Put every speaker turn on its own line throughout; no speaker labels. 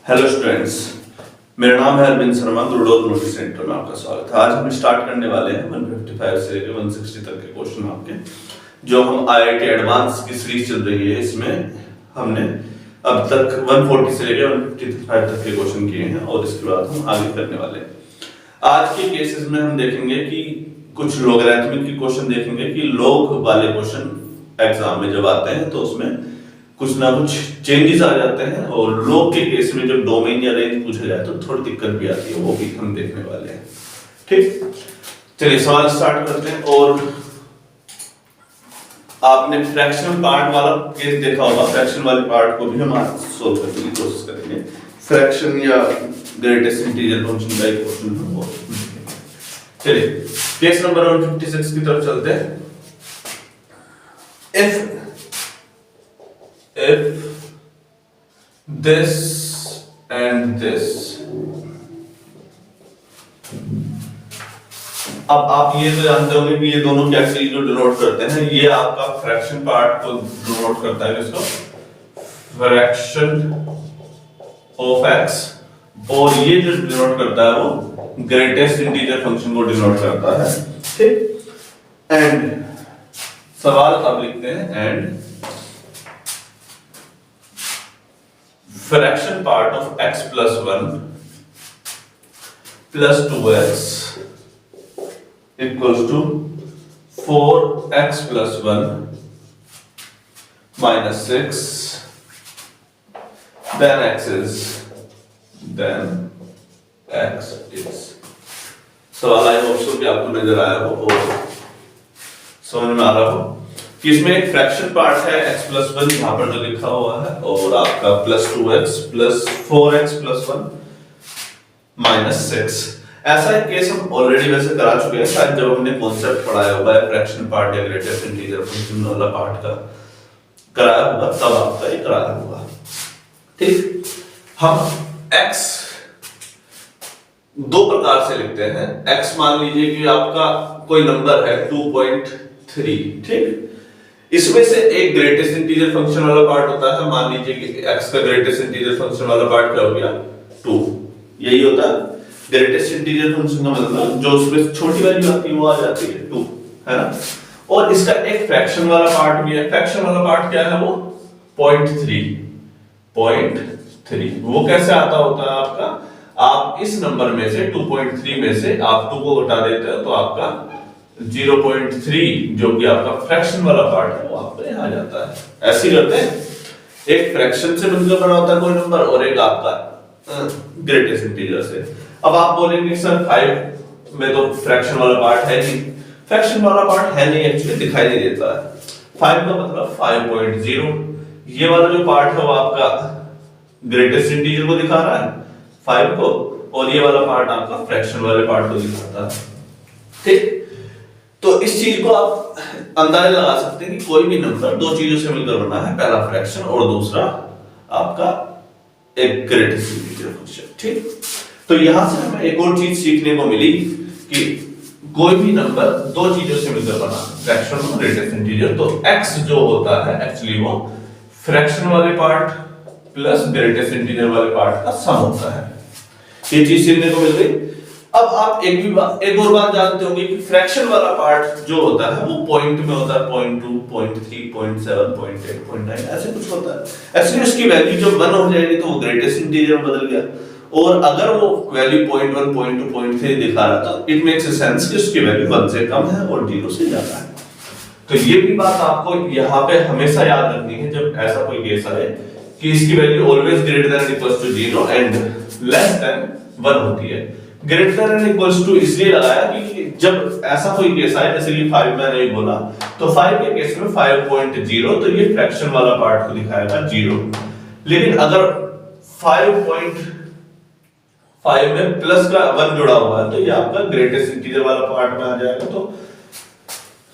Hello students, मेरा नाम है अरविंद शर्मा। गुरुडोल नोटिस सेंटर में आपका स्वागत है। आज हम स्टार्ट करने वाले हैं 155 से लेकर 160 तक के क्वेश्चन आपके, जो हम आईआईटी एडवांस की सीरीज चल रही है। इसमें हमने अब तक 140 से लेकर 155 तक के क्वेश्चन किए हैं और इसके बाद हम आगे करने वाले हैं। आज के केसेस में हम देखेंगे कि कुछ लॉगरिथमिक के क्वेश्चन देखेंगे कि लॉग वाले क्वेश्चन एग्जाम में जब आते हैं तो उसमें कुछ ना कुछ चेंजेस आ जाते हैं, और लॉग के केस में जब डोमेन या रेंज पूछा जाए तो थोड़ी दिक्कत भी आती है, वो भी हम देखने वाले हैं। ठीक, चलिए सवाल स्टार्ट करते हैं। और आपने फ्रैक्शनल पार्ट वाला केस देखा होगा, फ्रैक्शन वाले पार्ट को भी हम आज सोल्व करने की कोशिश करेंगे। फ्रैक्शन या ग्रेटेस्ट इंटीजर फंक्शन का एक क्वेश्चन है वो। चलिए केस नंबर 156 की तरफ चलते हैं। if this and this, अब आप ये तो जानते होंगे कि ये दोनों क्या चीज को डिनोट करते हैं। ये आपका फ्रैक्शन पार्ट को डिनोट करता है, किसको? फ्रैक्शन ऑफ x, और ये जो डिनोट करता है वो ग्रेटेस्ट इंटीजर फंक्शन को डिनोट करता है। ठीक, एंड सवाल अब लिखते हैं, and fraction part of x plus 1 plus 2x equals to 4x plus 1 minus 6, then x is सवाल आई होप सो कि आपको नजर आया हो और समझ में आ रहा हो कि इसमें एक फ्रैक्शन पार्ट है x प्लस 1 यहाँ पर जो लिखा हुआ है, और आपका plus 2x plus 4x plus 1 minus 6। ऐसा एक केस हम ऑलरेडी वैसे करा चुके हैं, शायद जब हमने कॉन्सेप्ट पढ़ाया होगा फ्रैक्शन पार्ट या ग्रेटेस्ट इंटीजर फंक्शन वाला पार्ट का कराया होगा, तब आपका ये कराया होगा। ठीक, हम x दो प्रकार से लिखते हैं। x मान लीजिए कि आपका कोई नंबर है 2.3, ठीक, इसमें से एक ग्रेटेस्ट इंटीजर फंक्शन वाला पार्ट होता है। मान लीजिए कि x का ग्रेटेस्ट इंटीजर फंक्शन वाला पार्ट क्या हो गया? 2। यही होता है ग्रेटेस्ट इंटीजर फंक्शन का मतलब, जो उसमें छोटी वैल्यू आती है वो आ जाती है 2, है ना। और इसका एक फ्रैक्शन वाला पार्ट भी है। फ्रैक्शन वाला पार्ट क्या है? वो 0.3। वो कैसे आता होता है आपका? आप इस नंबर में से 2.3 में से आप 2 को घटा देते हो तो आपका 0.3 जो कि आपका फ्रैक्शन वाला पार्ट है वो आपको यहाँ आ जाता है। ऐसे करते हैं, एक फ्रैक्शन से मिलकर बना होता है कोई नंबर, और एक आपका ग्रेटेस्ट इंटीजर से। अब आप बोलेंगे सर 5 में तो फ्रैक्शन वाला पार्ट है नहीं। फ्रैक्शन वाला पार्ट है नहीं, एक्चुअली दिखाई नहीं देता है। 5 का मतलब 5.0, ये वाला जो पार्ट है वो आपका ग्रेटेस्ट इंटीजर को दिखा रहा है 5 को, और ये वाला पार्ट आपका फ्रैक्शन वाले पार्ट को दिखाता है। ठीक, तो इस चीज को आप अंदाजा लगा सकते हैं कि कोई भी नंबर दो चीजों से मिलकर बना है, पहला फ्रैक्शन और दूसरा आपका एक ग्रेटेस्ट इंटीजर फंक्शन। ठीक, तो यहां से हमें एक और चीज सीखने को मिली कि कोई भी नंबर दो चीजों से मिलकर बना, फ्रैक्शन और ग्रेटेस्ट इंटीजर। तो x जो होता है एक्चुअली वो फ्रैक्शन वाले पार्ट प्लस ग्रेटेस्ट इंटीजर वाले पार्ट का सम होता है। ये चीज सीखने को मिल गई। अब आप एक और बात जानते होंगे कि फ्रैक्शन वाला पार्ट जो होता है वो पॉइंट में होता है, 0.2, 0.3, 0.7, 0.8, 0.9 ऐसे कुछ होता है। एक्चुअली उसकी वैल्यू जब 1 हो जाएगी तो वो ग्रेटेस्ट इंटीजर में बदल गया, और अगर वो वैल्यू 0.1, 0.2, 0.3 दिखा रहा है तो इट मेक्स सेंस कि उसकी वैल्यू 1 से कम है और 0 से ज्यादा है। तो ये भी बात आपको यहाँ पे हमेशा याद रखनी है जब ऐसा कोई केस आए कि इसकी value always greater than equals to 0 and less than 1 होती है। ग्रेटर देन इक्वल्स टू इसलिए लगाया कि जब ऐसा कोई केस आए, जैसे कि 5 मैंने बोला, तो 5 के केस में 5.0 तो ये फ्रैक्शन वाला पार्ट को दिखाएगा 0। लेकिन अगर 5.5 में प्लस का 1 जुड़ा हुआ है तो ये आपका ग्रेटेस्ट इंटीजर वाला पार्ट में आ जाएगा। तो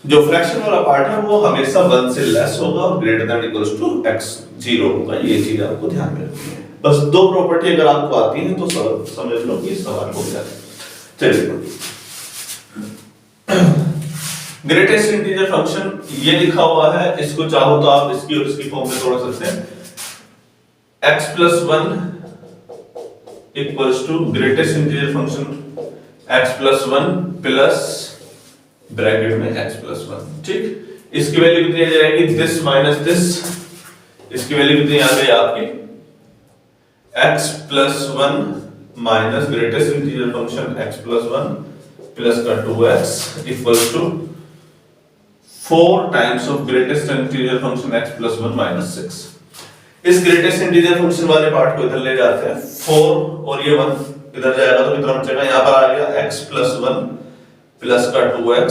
जो फ्रैक्शन वाला पार्ट है वो हमेशा 1 से लेस होगा और greater than equals to x 0 होगा। ये चीज आपको ध्यान में रखनी है। बस दो प्रॉपर्टी अगर आपको आती है तो समझ लो कि सवाल हो गया। चलिए, ग्रेटेस्ट इंटीजर फंक्शन ये लिखा हुआ है, इसको चाहो तो आप इसकी और इसकी फॉर्म में तोड़ सकते हैं। x plus 1 equals to greatest integer function x plus 1 plus bracket में x प्लस 1। ठीक, इसकी वैल्यू कितनी आ जाएगी, दिस माइनस दिस, इसकी वैल्यू कितनी आ गई आपकी x plus 1 minus greatest integer function x plus 1 plus का 2x equals to 4 times of greatest integer function x plus 1 minus 6। इस ग्रेटेस्ट इंटीजर फंक्शन वाले पार्ट को इधर ले जाते हैं, 4 और ये 1 इधर जाएगा तो कितना बचेगा, यहाँ पर आ गया x प्लस 1 प्लस का 2x।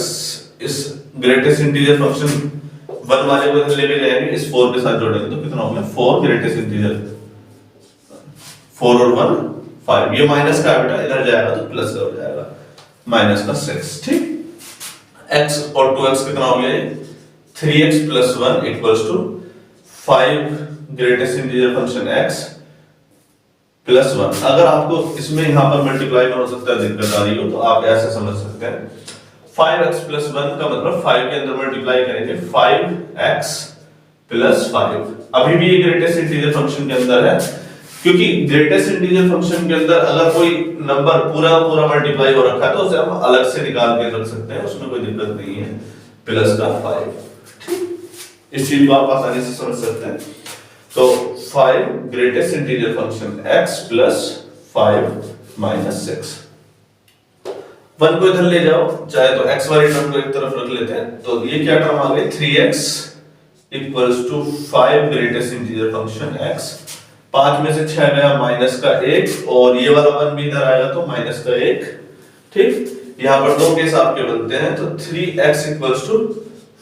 इस ग्रेटेस्ट इंटीजर फंक्शन 1 वाले को इधर लेके जाएंगे, इस 4 के साथ जोड़ेंगे तो कितना हो गया 4 ग्रेटेस्ट इंटीजर, 4 और 1 5, ये माइनस का बेटा इधर जाएगा तो प्लस का हो जाएगा माइनस का 6। ठीक, x और 2x कितना हो गया, 3x plus 1 equals to 5 greatest integer function x plus 1। अगर आपको इसमें यहां पर मल्टीप्लाई हो सकता है दिक्कत आ रही हो तो आप ऐसे समझ सकते हैं, 5x प्लस 1 का मतलब 5 के अंदर मल्टीप्लाई करेंगे 5x प्लस 5। अभी भी ये ग्रेटेस्ट इंटीजर फंक्शन के अंदर है, क्योंकि ग्रेटेस्ट इंटीजर फंक्शन के अंदर अगर कोई नंबर पूरा मल्टीप्लाई हो रखा है तो उसे हम अलग से निकाल के रख सकते हैं, उसमें कोई दिक्कत नहीं है, प्लस का 5। ठीक, इस चीज को आप आसानी से समझ सकते हैं। तो 5 greatest integer function x plus 5 minus 6। 1 को इधर ले जाओ, चाहे तो x वाली टर्म को एक तरफ रख लेते हैं, तो ये क्या टर्म आ गई 3x equals to 5 greatest integer function x। 5 में से 6 गया माइनस का 1 और ये वाला 1 भी इधर आएगा तो माइनस का 1। ठीक, यहां पर दो केस आपके बनते हैं, तो 3x equals to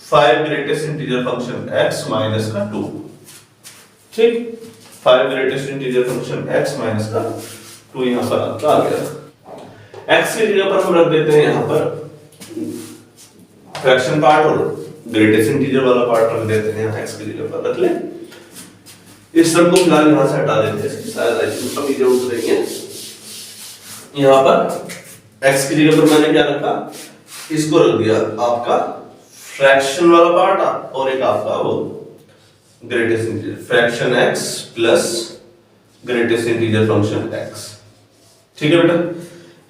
5 greatest integer function x minus का 2। ठीक, 5 greatest integer function x minus का 2 यहां पर आपका आ गया। x की जगह पर हम रख देते हैं यहां पर फ्रैक्शन पार्ट और ग्रेटेस्ट इंटीजर वाला पार्ट रख देते हैं, x की जगह पर रख ले। इस सब को फिलहाल यहां से हटा देते हैं, शायद अभी जरूरत नहीं है। यहां पर x की जगह पर मैंने क्या रखा, इसको रख दिया आपका फ्रैक्शन वाला पार्ट और एक आपका वो greatest integer fraction x plus greatest integer function x। ठीक है बेटा,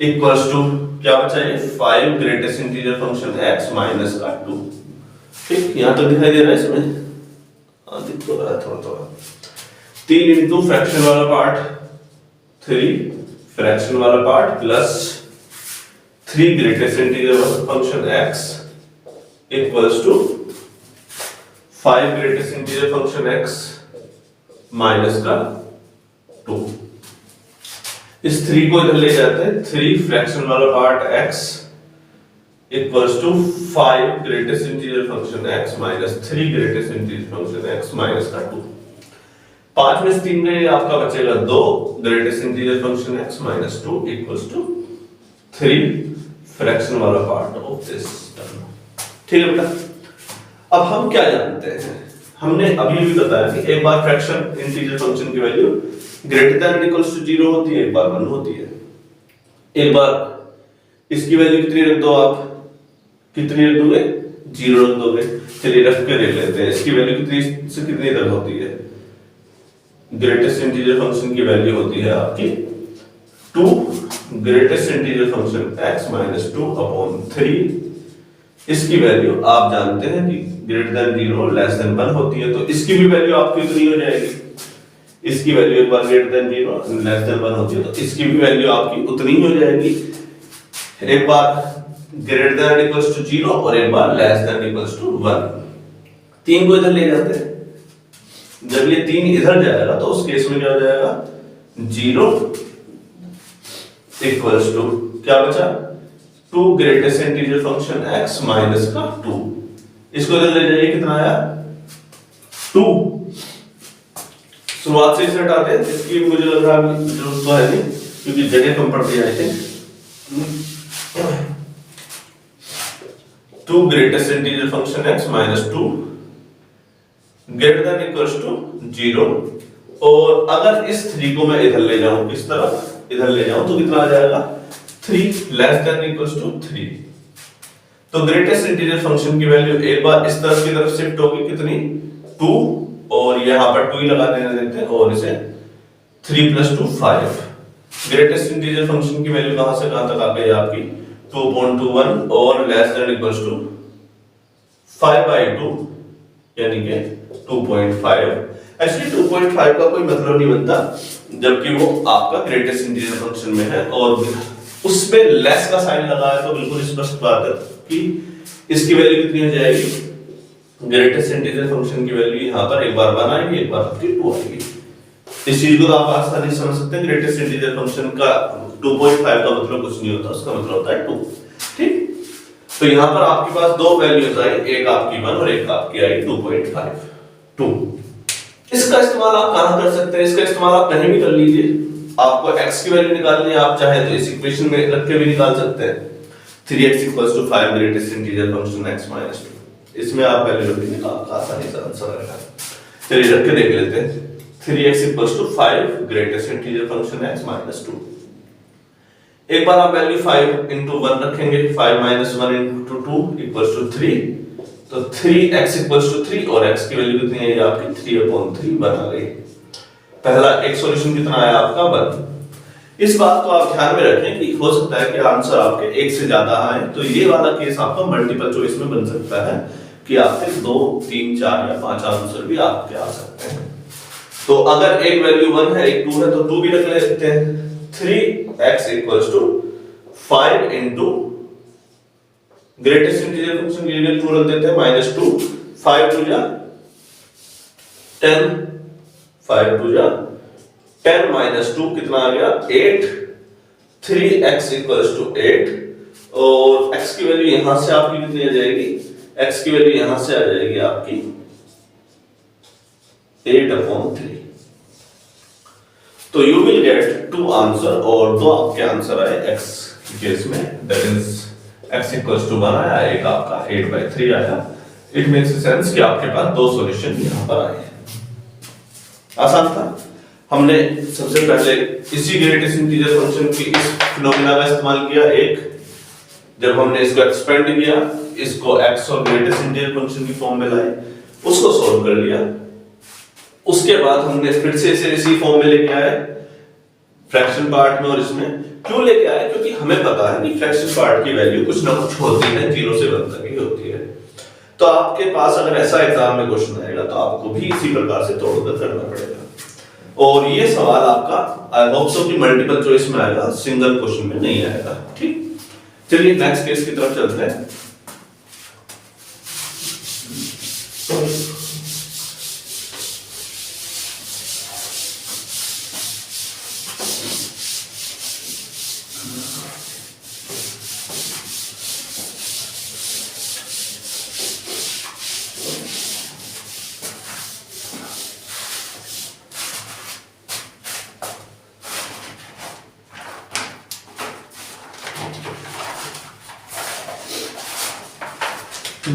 इक्वल्स टू क्या बचा ये 5 greatest integer function x minus का 2। ठीक, यहां तक दिखाई दे रहा है इसमें, हां दिख तो रहा है थोड़ा 3 इंटू फ्रैक्शन वाला पार्ट 3 फ्रैक्शन वाला part plus 3 greatest integer function x equals to 5 greatest integer function x minus का 2। इस 3 को इधर ले जाते हैं, 3 फ्रैक्शन वाला part x equals to 5 greatest integer function x minus 3 greatest integer function x minus का 2। 5 में से 3 गए, आपका बचेगा 2 greatest integer function x minus 2 equals to 3 fraction वाला पार्ट ऑफ दिस टर्म। ठीक है बेटा, अब हम क्या जानते हैं, हमने अभी भी बताया कि एक बार फ्रैक्शन इंटीजर फंक्शन की value greater than equals to 0 होती है, एक बार 1 होती है। एक बार इसकी वैल्यू कितनी रख दो, आप कितनी रख दोगे 0 रख दोगे। चलिए रख के देख लेते हैं इसकी वैल्यू कितनी से कितनी तक होती है। ग्रेटेस्ट इंटीजर फंक्शन की वैल्यू होती है आपकी 2 greatest integer function x minus 2 upon 3। इसकी वैल्यू आप जानते हैं कि ग्रेटर देन 0 लेस देन 1 होती है, तो इसकी भी वैल्यू आपकी उतनी हो जाएगी। इसकी वैल्यू एक बार ग्रेटर देन 0 लेस देन 1 होती है तो इसकी भी वैल्यू आपकी उतनी हो जाएगी। एक बार ग्रेटर देन इक्वल्स टू 0 और एक बार लेस देन इक्वल्स टू 1। 3 को इधर ले जाते हैं, जब ये 3 इधर जाएगा तो उस केस में क्या हो जाएगा 0 इक्वल्स टू क्या बचा 2 greatest integer function x minus का 2। इसको इधर ले जाइए, कितना आया 2। शुरुआत से इसे हटाते हैं, इसकी मुझे लग रहा है जरूरत तो है नहीं क्योंकि जगह कम पड़ती है। I think 2 greatest integer function x minus 2 greater than equals to 0। और अगर इस 3 को मैं इधर ले जाऊं, किस तरफ इधर ले जाऊं तो कितना आ जाएगा 3 लेस देन इक्वल्स टू 3। तो ग्रेटेस्ट इंटीजर फंक्शन की वैल्यू एक बार इस तरफ की तरफ शिफ्ट होगी, कितनी 2 और यहां पर 2 ही लगा देने देते हैं और इसे 3 + 2 5। ग्रेटेस्ट इंटीजर फंक्शन की वैल्यू कहां से कहां तक आ गई आपकी 2.21 और लेस देन इक्वल्स टू 5/2 यानी कि 2.5। एक्चुअली 2.5 का कोई मतलब नहीं बनता जबकि वो आपका ग्रेटेस्ट इंटीजर फंक्शन में है और उसमें लेस का साइन लगा है तो बिल्कुल स्पष्ट बात है कि इसकी वैल्यू कितनी हो जाएगी, ग्रेटेस्ट इंटीजर फंक्शन की वैल्यू यहां पर एक बार 1 आएगी, एक बार आपकी 2 आएगी। इस चीज को आप आसानी से समझ सकते हैं। ग्रेटेस्ट इंटीजर फंक्शन का 2.5 का मतलब कुछ नहीं होता, उसका मतलब होता है 2। ठीक, तो यहां पर आपके पास दो वैल्यूज आई, एक आपकी 1 और एक आपकी आई 2.52। इसका इस्तेमाल आप कहां कर सकते हैं, इसका इस्तेमाल आप कहीं भी कर लीजिए। आपको x की वैल्यू निकालनी है, आप चाहे तो इस इक्वेशन में रख के भी निकाल सकते हैं। 3x = 5 greatest integer function x - 2, इसमें आप वैल्यू रख दीजिए, आपका आसानी से आंसर आएगा। चलिए रख के देख लेते हैं। 3x = 5 greatest integer function x - 2। एक बार आप वैल्यू 5 * 1 रखेंगे, 5 - 1 * 2 = 3, तो 3x = 3 और x की वैल्यू कितनी है आपकी 3/3 बना गई। पहला एक सॉल्यूशन कितना आया आपका 1। इस बात को आप ध्यान में रखें कि हो सकता है कि आंसर आपके एक से ज्यादा आए, तो ये वाला केस आपका मल्टीपल चॉइस में बन सकता है कि आपके 2, 3, 4 या 5 आंसर भी आपके आ सकते हैं। तो अगर एक वैल्यू 1 है, एक 2 है, तो 2 भी रख लेते हैं। 3x = 5 * ग्रेटेस्ट इंटीजर फंक्शन की वैल्यू 2 रख देते हैं -2, 5 2 जा 10, 5 2 जा 10 - 2 कितना आ गया 8। 3x = 8 और x की वैल्यू यहां से आपकी कितनी आ जाएगी, x की वैल्यू यहां से आ जाएगी आपकी 8/3। तो यू विल गेट 2 आंसर और दो आपके आंसर आए x केस में, दैट इज x = 1 आया, एक आपका 8/3 आया। इट मेक्स सेंस कि आपके पास दो सॉल्यूशन यहां पर आए। आसान था। हमने सबसे पहले इसी ग्रेटेस्ट इंटीजर फंक्शन की इस फिनोमेना का इस्तेमाल किया, एक जब हमने इसको एक्सपेंड किया, इसको x और ग्रेटेस्ट इंटीजर फंक्शन की फॉर्म में लाए, उसको सॉल्व कर लिया। उसके बाद हमने फिर से इसे इसी फॉर्म में लेके आए फ्रैक्शन पार्ट में, और इसमें क्यों लेके आए, क्योंकि हमें पता है कि फ्रैक्शन पार्ट की वैल्यू कुछ ना कुछ होती है, 0 से 1 तक ही होती है। तो आपके पास अगर ऐसा एग्जाम में क्वेश्चन आएगा तो आपको भी इसी प्रकार से तोड़कर करना पड़ेगा। और ये सवाल आपका आई होप सो कि मल्टीपल चॉइस में आएगा, सिंगल क्वेश्चन में नहीं आएगा। ठीक, चलिए नेक्स्ट केस की तरफ चलते हैं।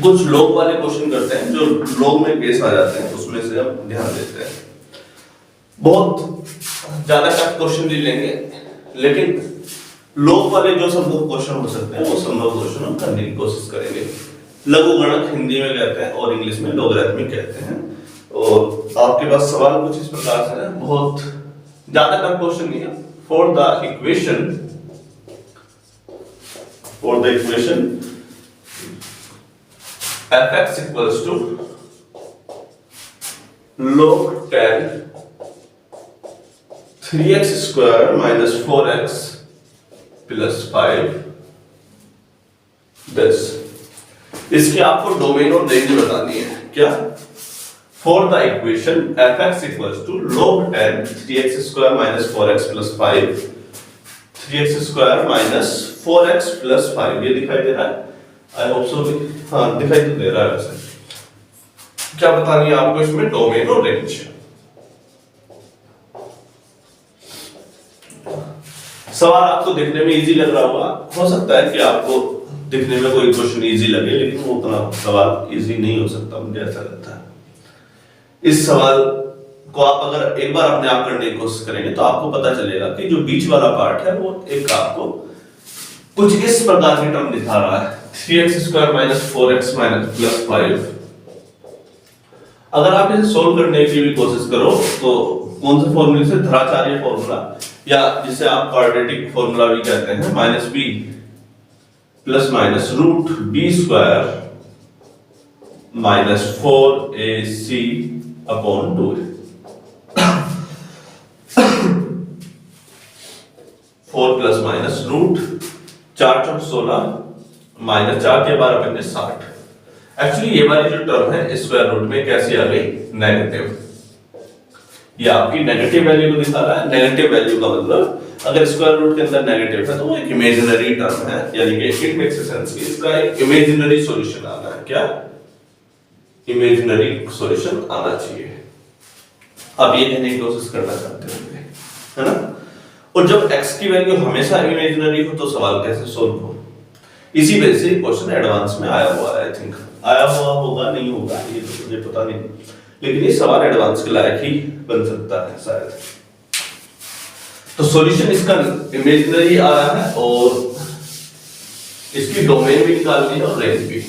कुछ लॉग वाले क्वेश्चन करते हैं, जो लॉग में केस आ जाते हैं उसमें से हम ध्यान देते हैं। बहुत ज्यादा टफ क्वेश्चन नहीं लेंगे, लेकिन लॉग वाले जो संभव क्वेश्चन हो सकते हैं वो संभव क्वेश्चन हम करने की कोशिश करेंगे। लघुगणक हिंदी में कहते हैं और इंग्लिश में लॉगरिथमिक कहते हैं। और आपके पास सवाल कुछ इस प्रकार से है, बहुत ज्यादा टफ क्वेश्चन नहीं है। For the equation fx = log 10 3x² - 4x + 5 this। इसकी आपको डोमेन और रेंज बतानी है। क्या? For the equation fx = log 10 3x² - 4x + 5 3x² - 4x + 5 ये दिखाई दे रहा है, आई होप सो। हाँ, दिखाई तो दे रहा है। वैसे क्या बतानी है आपको इसमें, डोमेन और रेंज। सवाल आपको देखने में इजी लग रहा होगा, हो सकता है कि आपको दिखने में कोई क्वेश्चन इजी लगे, लेकिन वो उतना सवाल इजी नहीं हो सकता, मुझे ऐसा लगता है। इस सवाल को आप अगर एक बार अपने आप करने की कोशिश करेंगे तो आपको पता चलेगा कि जो बीच वाला पार्ट है वो एक आपको कुछ इस प्रकार की टर्म दिखा रहा है, 3x² - 4x + 5। अगर आप इसे सोल्व करने की भी कोशिश करो तो कौन से फॉर्मूले से, धराचार्य फॉर्मूला या जिसे आप क्वाड्रेटिक फॉर्मूला भी कहते हैं, minus B plus minus root B square minus 4ac upon 2a। 4 plus minus root 4 चौक 16 माइनस 4 के 12 पंजे 60। एक्चुअली ये वाली जो टर्म है स्क्वायर रूट में कैसी आ गई, नेगेटिव। ये आपकी नेगेटिव वैल्यू को दिखा रहा है। नेगेटिव वैल्यू का मतलब अगर स्क्वायर रूट के अंदर नेगेटिव है तो वो एक इमेजिनरी टर्म है, यानी कि इट मेक्स सेंस कि इसका एक इमेजिनरी सॉल्यूशन आना है। क्या इमेजिनरी सॉल्यूशन आना चाहिए। आप ये कहने की कोशिश करना चाहते होंगे, है ना। और जब x की वैल्यू हमेशा इमेजिनरी हो तो सवाल कैसे सोल्व हो, इसी वजह से क्वेश्चन एडवांस में आया हुआ है। आई थिंक आया हुआ होगा, नहीं होगा ये तो मुझे पता नहीं, लेकिन ये सवाल एडवांस के लायक ही बन सकता है शायद। तो सॉल्यूशन इसका इमेजिनरी आ रहा है और इसकी डोमेन भी निकालनी है और रेंज भी।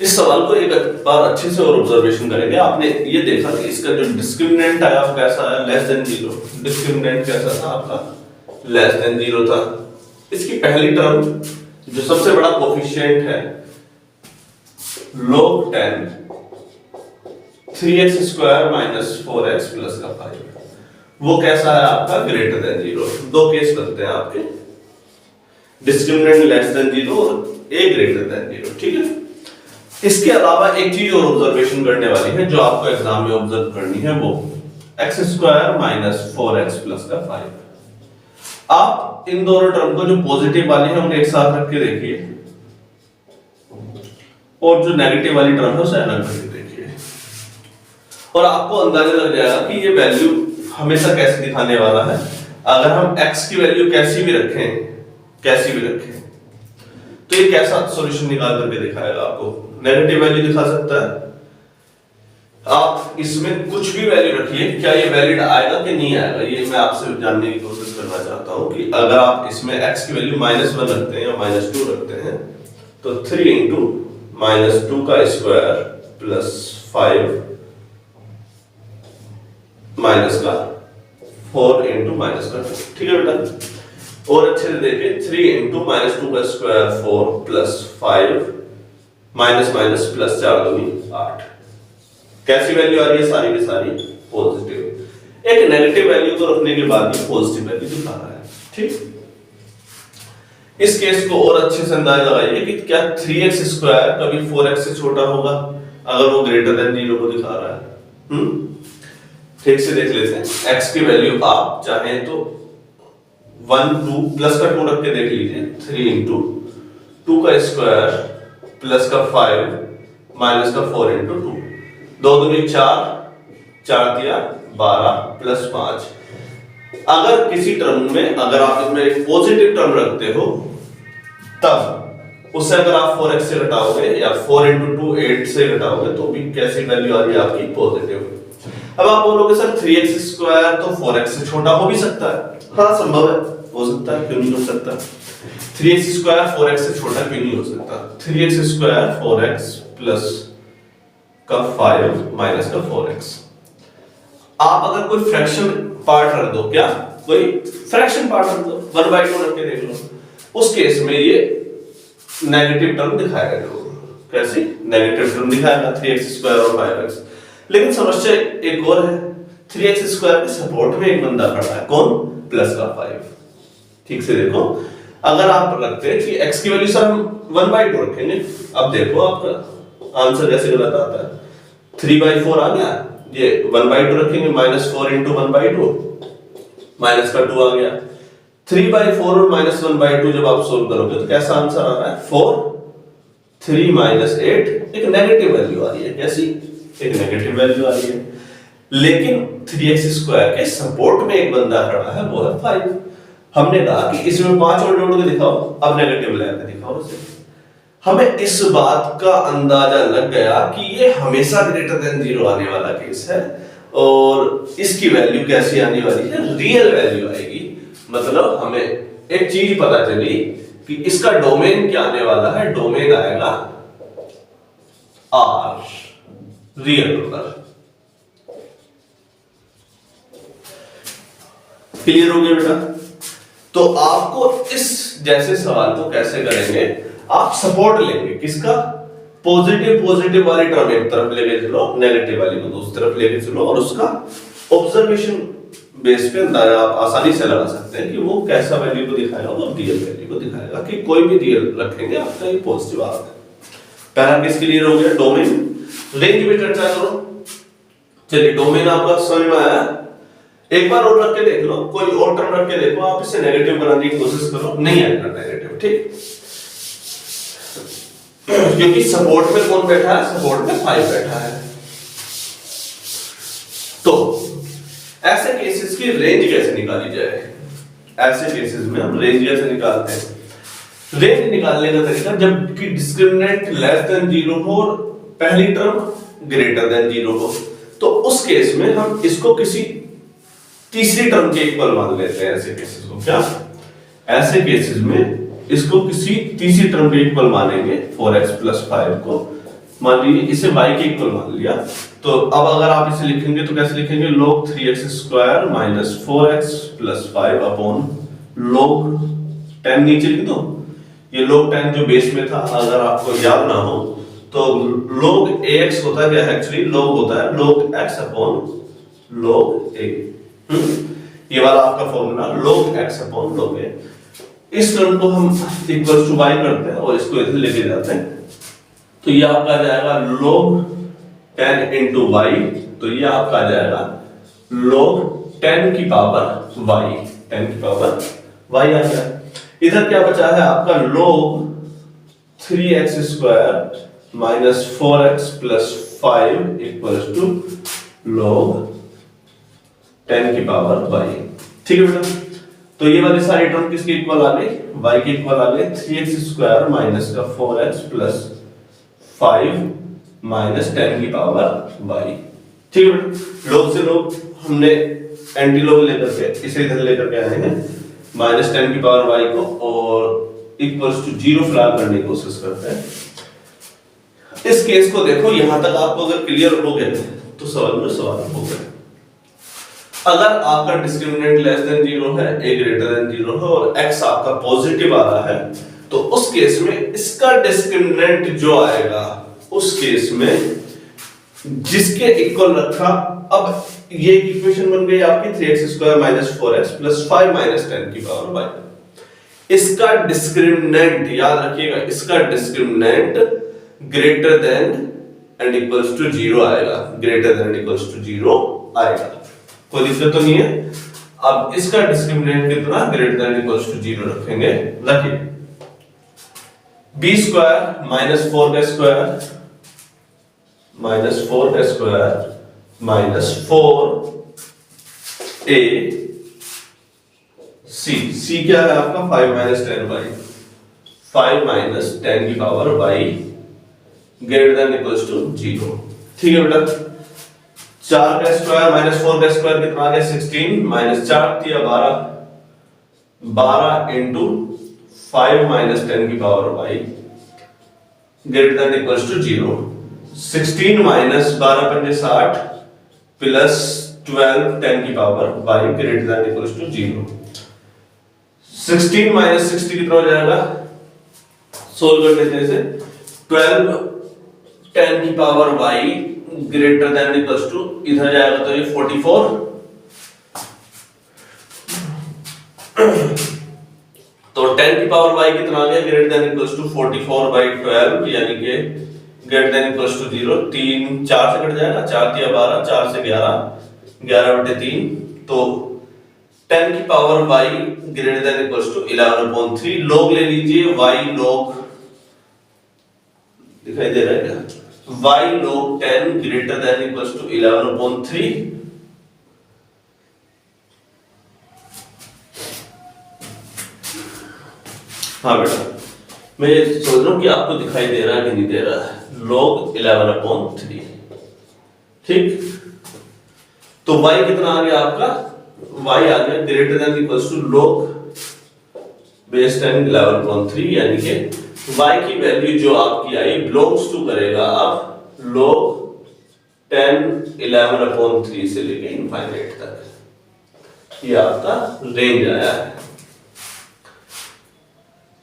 इस सवाल को एक बार अच्छे से और ऑब्जर्वेशन करेंगे। आपने ये देखा कि इसका जो डिस्क्रिमिनेंट आया वो कैसा है, लेस देन 0। डिस्क्रिमिनेंट कैसा था आपका, लेस देन 0 था। इसकी पहली टर्म जो सबसे बड़ा कोफिशिएंट है log 10 3x square minus 4x plus का 5, वो कैसा है आपका, ग्रेटर देन 0। दो केस बनते हैं आपके, डिस्क्रिमिनेंट लेस देन 0 और a ग्रेटर देन 0, ठीक है। इसके अलावा एक चीज और ऑब्जर्वेशन करने वाली है जो आपको एग्जाम में ऑब्जर्व करनी है, वो x square minus 4x plus का 5। आप इन दोनों टर्म को जो पॉजिटिव वाली है उन्हें एक साथ रख के देखिए और जो नेगेटिव वाली टर्म है उसे अलग करके देखिए, और आपको अंदाजा लग जाएगा कि ये वैल्यू हमेशा कैसे दिखाने वाला है। अगर हम x की वैल्यू कैसी भी रखें तो ये कैसा सॉल्यूशन निकाल करके दिखाएगा आपको। नेगेटिव वैल्यू दिखा सकता है। आप इसमें कुछ भी वैल्यू रखिए, क्या ये वैलिड आएगा कि नहीं आएगा, ये मैं आपसे जानने की कोशिश करना चाहता हूं कि अगर आप इसमें x की वैल्यू -1 रखते हैं या -2 रखते हैं तो 3 इंटू -2 का स्क्वायर प्लस 5 माइनस का 4 इंटू माइनस का 2, ठीक है बेटा। और अच्छे से देखिए 3 इंटू -2 का square 4 plus 5 minus minus plus 4 दूनी 8। कैसी वैल्यू आ रही है, सारी की सारी पॉजिटिव। एक नेगेटिव वैल्यू को रखने के बाद भी पॉजिटिव वैल्यू दिखा रहा है, ठीक। इस केस को और अच्छे से अंदाजा लगाइए कि क्या 3x स्क्वायर कभी 4x से छोटा होगा अगर वो ग्रेटर देन 0 को दिखा रहा है। ठीक से देख लेते हैं। x की वैल्यू आप चाहें तो 1 2 प्लस का 2 रख के देख लीजिए। 3 इंटू 2 का स्क्वायर प्लस का 5 माइनस का 4 इंटू 2, 2 दूनी 4, 4 दिया 12 प्लस 5। अगर किसी टर्म में अगर आप इसमें एक पॉजिटिव टर्म रखते हो तब उससे अगर आप 4x से घटाओगे या 4 इंटू 2 8 से घटाओगे तो भी कैसी वैल्यू आ रही है आपकी, पॉजिटिव। अब आप बोलोगे सर 3x स्क्वायर तो 4x से छोटा हो भी सकता है। हाँ संभव है, हो सकता है, क्यों नहीं हो सकता। 3x स्क्वायर 4x से छोटा क्यों नहीं हो सकता। 3x स्क्वायर 4x प्लस का 5 माइनस का 4x। आप अगर कोई फ्रैक्शन पार्ट रख दो, क्या कोई फ्रैक्शन पार्ट रख दो, 1/2 रख के देख लो, उस केस में ये नेगेटिव टर्म दिखाएगा। जो कैसी नेगेटिव टर्म दिखाएगा 3x स्क्वायर और 5x। लेकिन समस्या एक और है, 3x स्क्वायर के सपोर्ट में एक बंदा खड़ा है, कौन, प्लस का 5। ठीक से देखो, अगर आप रखते हैं कि x की वैल्यू सर हम 1/2 रखेंगे, अब देखो आपका आंसर कैसे गलत आता है। 3/4 आ गया, ये 1/2 रखेंगे, -4 इंटू 1/2 माइनस का 2 आ गया। 3/4 और -1/2 जब आप सोल्व करोगे तो कैसा आंसर आ रहा है, 4 3 -8। एक नेगेटिव वैल्यू आ रही है, कैसी, एक नेगेटिव वैल्यू आ रही है। लेकिन 3x स्क्वायर के सपोर्ट में एक बंदा खड़ा है, वो है 5। हमने कहा कि इसमें 5 और जोड़ के दिखाओ, अब नेगेटिव लेके दिखाओ उसे। हमें इस बात का अंदाजा लग गया कि ये हमेशा ग्रेटर देन 0 आने वाला केस है और इसकी वैल्यू कैसी आने वाली है, रियल वैल्यू आएगी। मतलब हमें एक चीज पता चली कि इसका डोमेन क्या आने वाला है, डोमेन आएगा R, रियल नंबर। क्लियर हो गया बेटा? तो आपको इस जैसे सवाल को कैसे करेंगे, आप सपोर्ट लेंगे किसका, पॉजिटिव वाली टर्म एक तरफ लेके चलो, नेगेटिव वाली को दूसरी तरफ लेके चलो, और उसका ऑब्जर्वेशन बेस पे अंदाजा आप आसानी से लगा सकते हैं कि वो कैसा वैल्यू को दिखाएगा, और रियल वैल्यू को दिखाएगा कि कोई भी रियल रखेंगे आपका ये पॉजिटिव आ रहा है। पहला केस क्लियर हो गया। डोमेन, रेंज में चर्चा करो। चलिए डोमेन आपका समझ में आया, एक बार और रख के देख लो, कोई और टर्म रख के देखो, आप इसे नेगेटिव बनाने की कोशिश करो, नहीं आएगा नेगेटिव, ठीक? क्योंकि सपोर्ट में कौन बैठा है, सपोर्ट में 5 बैठा है। तो ऐसे केसेस की रेंज कैसे निकाली जाए, ऐसे केसेस में हम रेंज कैसे निकालते हैं? रेंज निकालने का तरीका, जब कि डिस्क्रिमिनेंट लेस देन 0 हो और पहली टर्म ग्रेटर देन 0 हो, तो उस केस में हम इसको किसी तीसरी टर्म के इक्वल मान लेते हैं। ऐसे केसेस को क्या, ऐसे केसेस में इसको किसी तीसरी टर्म के इक्वल मानेंगे। 4x + 5 को मान लीजिए इसे y के इक्वल मान लिया, तो अब अगर आप इसे लिखेंगे तो कैसे लिखेंगे, log 3x² - 4x + 5 upon log 10 नीचे लिख दो। ये log 10 जो बेस में था, अगर आपको याद ना हो तो log ax होता है क्या, एक्चुअली log होता है log x upon log a। ये वाला आपका formula log x upon log a। इस टर्म को हम इक्वल टू y करते हैं और इसको इधर लेके जाते हैं, तो ये आपका आ जाएगा log 10 × y, तो ये आपका आ जाएगा log 10 की पावर y, 10 की पावर y आ गया। इधर क्या बचा है आपका, log 3x² - 4x + 5 = log 10 की पावर y। ठीक है बेटा? तो ये वाली सारी टर्म किसके इक्वल आ गई, y के इक्वल आ गए। 3x² - 4x + 5 - 10 की पावर y। ठीक है बेटा? log से log हमने एंटी लॉग लेकर के इसे इधर लेकर के आए हैं, -10 की पावर y को, और इक्वल्स टू 0 फिलहाल करने की कोशिश करते हैं। इस केस को देखो, यहां तक आपको अगर क्लियर हो गया तो सवाल में सवाल हो गया। अगर आपका डिस्क्रिमिनेंट लेस देन 0 है, a ग्रेटर देन 0 है और x आपका पॉजिटिव आ रहा है, तो उस केस में इसका डिस्क्रिमिनेंट जो आएगा, उस केस में जिसके इक्वल रखा, अब ये इक्वेशन बन गई आपकी 3x² - 4x + 5 - 10 की पावर y। इसका डिस्क्रिमिनेंट याद रखिएगा, इसका discriminant greater than and equals to 0 आएगा, greater than and equals to 0 आएगा, कोई दिक्कत तो नहीं है। अब इसका डिस्क्रिमिनेंट कितना, ग्रेटर देन इक्वल्स टू 0 रखेंगे। रखिए b² - 4k² - 4ac क्या है आपका, 5 - 10y, 5 - 10 की power y greater than equals to 0। ठीक है बेटा? 4k² - 4k² कितना आ गया, 16 - 4 × 12, 12 × 5 - 10 की power y greater than equals to 0। 16 - 12 × 60 plus 12 10 की power y greater than equals to 0। 16 - 60 कितना हो जाएगा, सोल्व कर लेते हैं इसे। 12 10 की power y greater than equals to, इधर जाएगा तो ये 44, तो 10 की पावर y कितना आ गया, ग्रेटर देन इक्वल्स टू 44/12, यानी कि ग्रेटर देन इक्वल्स टू 0। 3 4 से कट जाएगा, 4 × 12, 4 से 11, 11/3, तो 10 की power y greater than equals to 11/3। log ले लीजिए, y log दिखाई दे रहा है क्या, y log 10 greater than equals to 11/3। हाँ बेटा, मैं ये सोच रहा हूं कि आपको दिखाई दे रहा है कि नहीं दे रहा है, log 11/3। ठीक, तो y कितना आ गया आपका, y आ गया greater than equals to log base 10 11/3, यानी कि y की वैल्यू जो आपकी आई बिलोंग्स टू करेगा आप log 10 11/3 से लेके इनफाइनाइट तक। ये आपका रेंज आया है,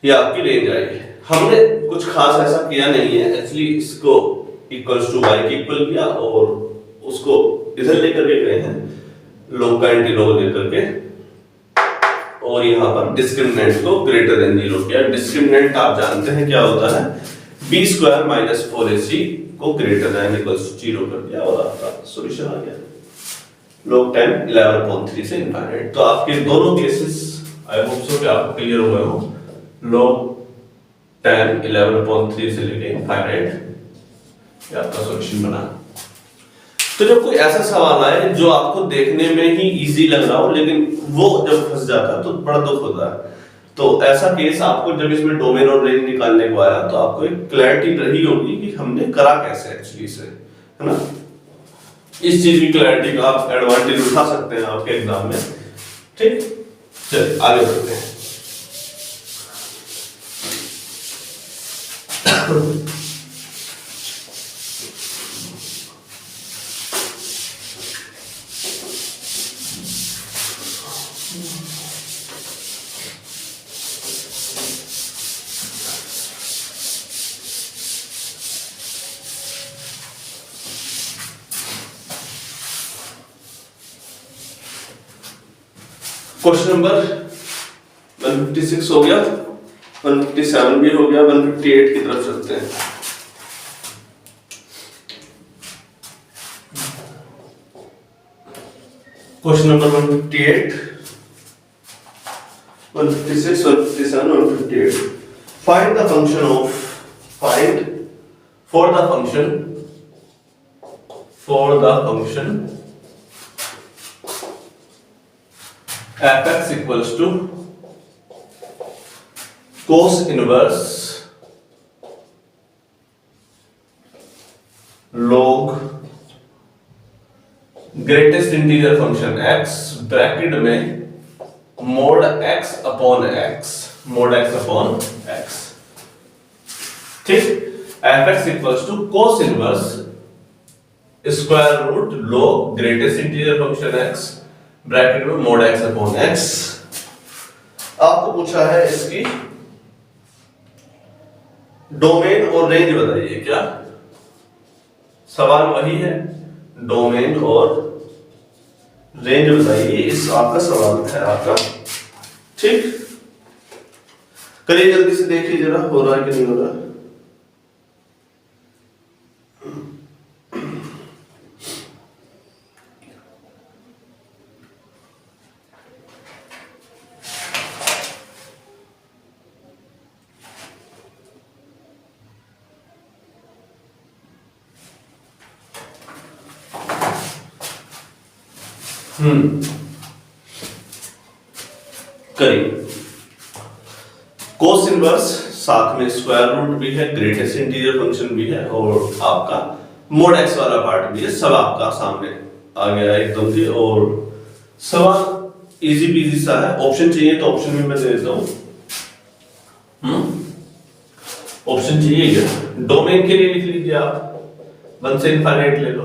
ये आपकी रेंज आई है। हमने कुछ खास ऐसा किया नहीं है एक्चुअली, इसको इक्वल्स टू वाई के इक्वल किया और उसको इधर लेकर के गए हैं, लॉग का एंटीलॉग लेकर के, और यहाँ पर डिस्क्रिमिनेंट को ग्रेटर देन 0 किया। डिस्क्रिमिनेंट आप जानते हैं क्या होता है, b स्क्वायर माइनस 4ac को ग्रेटर देन इक्वल्स टू 0 कर दिया और आपका सॉल्यूशन आ गया log 10 11/3 से इनफाइनाइट। तो आपके दोनों केसेस आई होप सो कि आपको क्लियर हुए हो, log 10 11/3 से लेके इनफाइनाइट, ये आपका सॉल्यूशन बना। तो जब कोई ऐसा सवाल आए जो आपको देखने में ही इजी लग रहा हो लेकिन वो जब फंस जाता है तो बड़ा दुख होता है, तो ऐसा केस आपको जब इसमें डोमेन और रेंज निकालने को आया तो आपको एक क्लैरिटी रही होगी कि हमने करा कैसे एक्चुअली से, है ना। इस चीज की क्लैरिटी का आप एडवांटेज उठा सकते हैं आपके एग्जाम में। ठीक, चलिए आगे बढ़ते हैं। क्वेश्चन नंबर 156 हो गया, 157 भी हो गया, 158 की तरफ चलते हैं। Question number 158, 156, 157, 158। Find the function of, find for the function fx equals to cos inverse log greatest integer function x bracket में mod x upon x, mod x upon x। ठीक, fx equals to cos inverse square root log greatest integer function x bracket में mod x upon x। आपको पूछा है इसकी domain और range बताइए। क्या सवाल वही है, डोमेन और रेंज बताइए, इस आपका सवाल है आपका। ठीक, करिए जल्दी से, देखिए जरा हो रहा है कि नहीं हो रहा। करिए, कोस इनवर्स साथ में स्क्वायर रूट भी है, ग्रेटेस्ट इंटीजर फंक्शन भी है और आपका मोड एक्स वाला पार्ट भी है। सब आपका सामने आ गया एकदम से और सवाल इजी पीजी सा है। ऑप्शन चाहिए तो ऑप्शन भी मैं दे देता हूं। ऑप्शन चाहिए क्या? डोमेन के लिए लिख लीजिए आप 1 से इनफाइनाइट ले लो,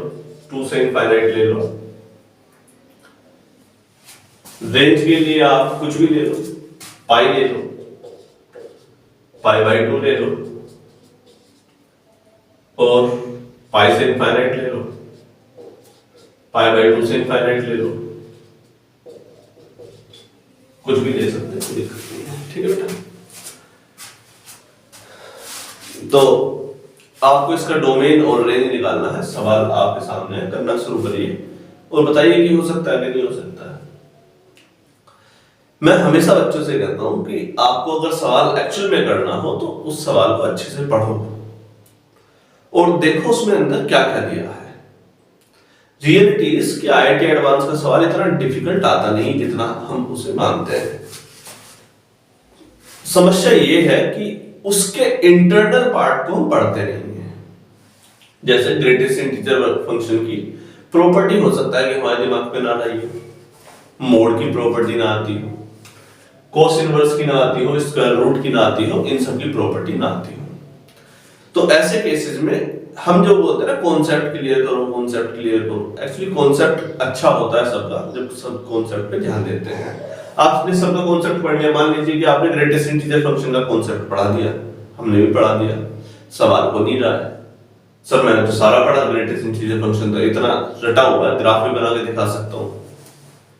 2 से इनफाइनाइट ले लो। रेंज के लिए आप कुछ भी ले लो, पाई ले लो, पाई/2 ले लो और पाई से इनफाइनाइट ले लो, पाई/2 से इनफाइनाइट ले लो, कुछ भी ले सकते हैं, कोई दिक्कत नहीं है। ठीक है बेटा, तो आपको इसका डोमेन और रेंज निकालना है। सवाल आपके सामने है, करना शुरू करिए और बताइए कि हो सकता है कि नहीं हो सकता है। मैं हमेशा बच्चों से कहता हूं कि आपको अगर सवाल एक्चुअल में करना हो तो उस सवाल को अच्छे से पढ़ो और देखो उसमें अंदर क्या क्या दिया है। रियलिटी इज कि आईआईटी एडवांस का सवाल इतना डिफिकल्ट आता नहीं जितना हम उसे मानते हैं। समस्या ये है कि उसके इंटरनल पार्ट को हम पढ़ते नहीं है। जैसे ग्रेटेस्ट इंटीजर फंक्शन की प्रॉपर्टी हो सकता है कि हमारे दिमाग में ना रही हो, मोड की प्रॉपर्टी ना आती हो, कोस इनवर्स की ना आती हो, स्क्वायर रूट की ना आती हो, इन सब की प्रॉपर्टी ना आती हो। तो ऐसे केसेस में हम जो बोलते हैं ना कॉन्सेप्ट क्लियर करो, कॉन्सेप्ट क्लियर करो, एक्चुअली कॉन्सेप्ट अच्छा होता है सबका जब सब कॉन्सेप्ट पे ध्यान देते हैं। आपने सबका कॉन्सेप्ट पढ़ लिया, मान लीजिए कि आपने ग्रेटेस्ट इंटीजर फंक्शन का कॉन्सेप्ट पढ़ा दिया, हमने भी पढ़ा दिया, सवाल को नहीं रहा है सर मैंने तो सारा पढ़ा, ग्रेटेस्ट इंटीजर फंक्शन तो इतना रटा हुआ है, ग्राफ भी बना के दिखा सकता हूँ,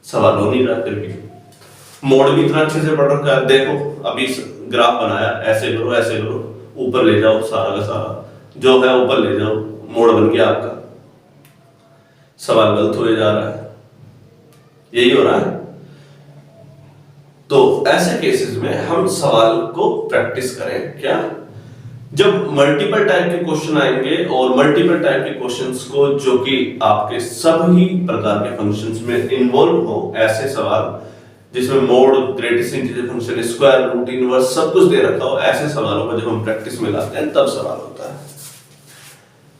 सवाल हो नहीं रहा, फिर भी मोड भी इतना अच्छे से पढ़ रखा है, देखो अभी ग्राफ बनाया, ऐसे करो ऐसे करो, ऊपर ले जाओ, सारा का सारा जो है ऊपर ले जाओ, मोड बन गया आपका, सवाल गलत हो जा रहा है, यही हो रहा है। तो ऐसे केसेस में हम सवाल को प्रैक्टिस करें, क्या जब मल्टीपल टाइप के क्वेश्चन आएंगे और मल्टीपल टाइप के क्वेश्चंस को जो कि आपके सभी प्रकार के फंक्शंस में इन्वॉल्व हो, ऐसे सवाल जिसमें mod, greatest integer function, square root, inverse सब कुछ दे रखा हो, ऐसे सवालों को जब हम प्रैक्टिस में लाते हैं तब सवाल होता है।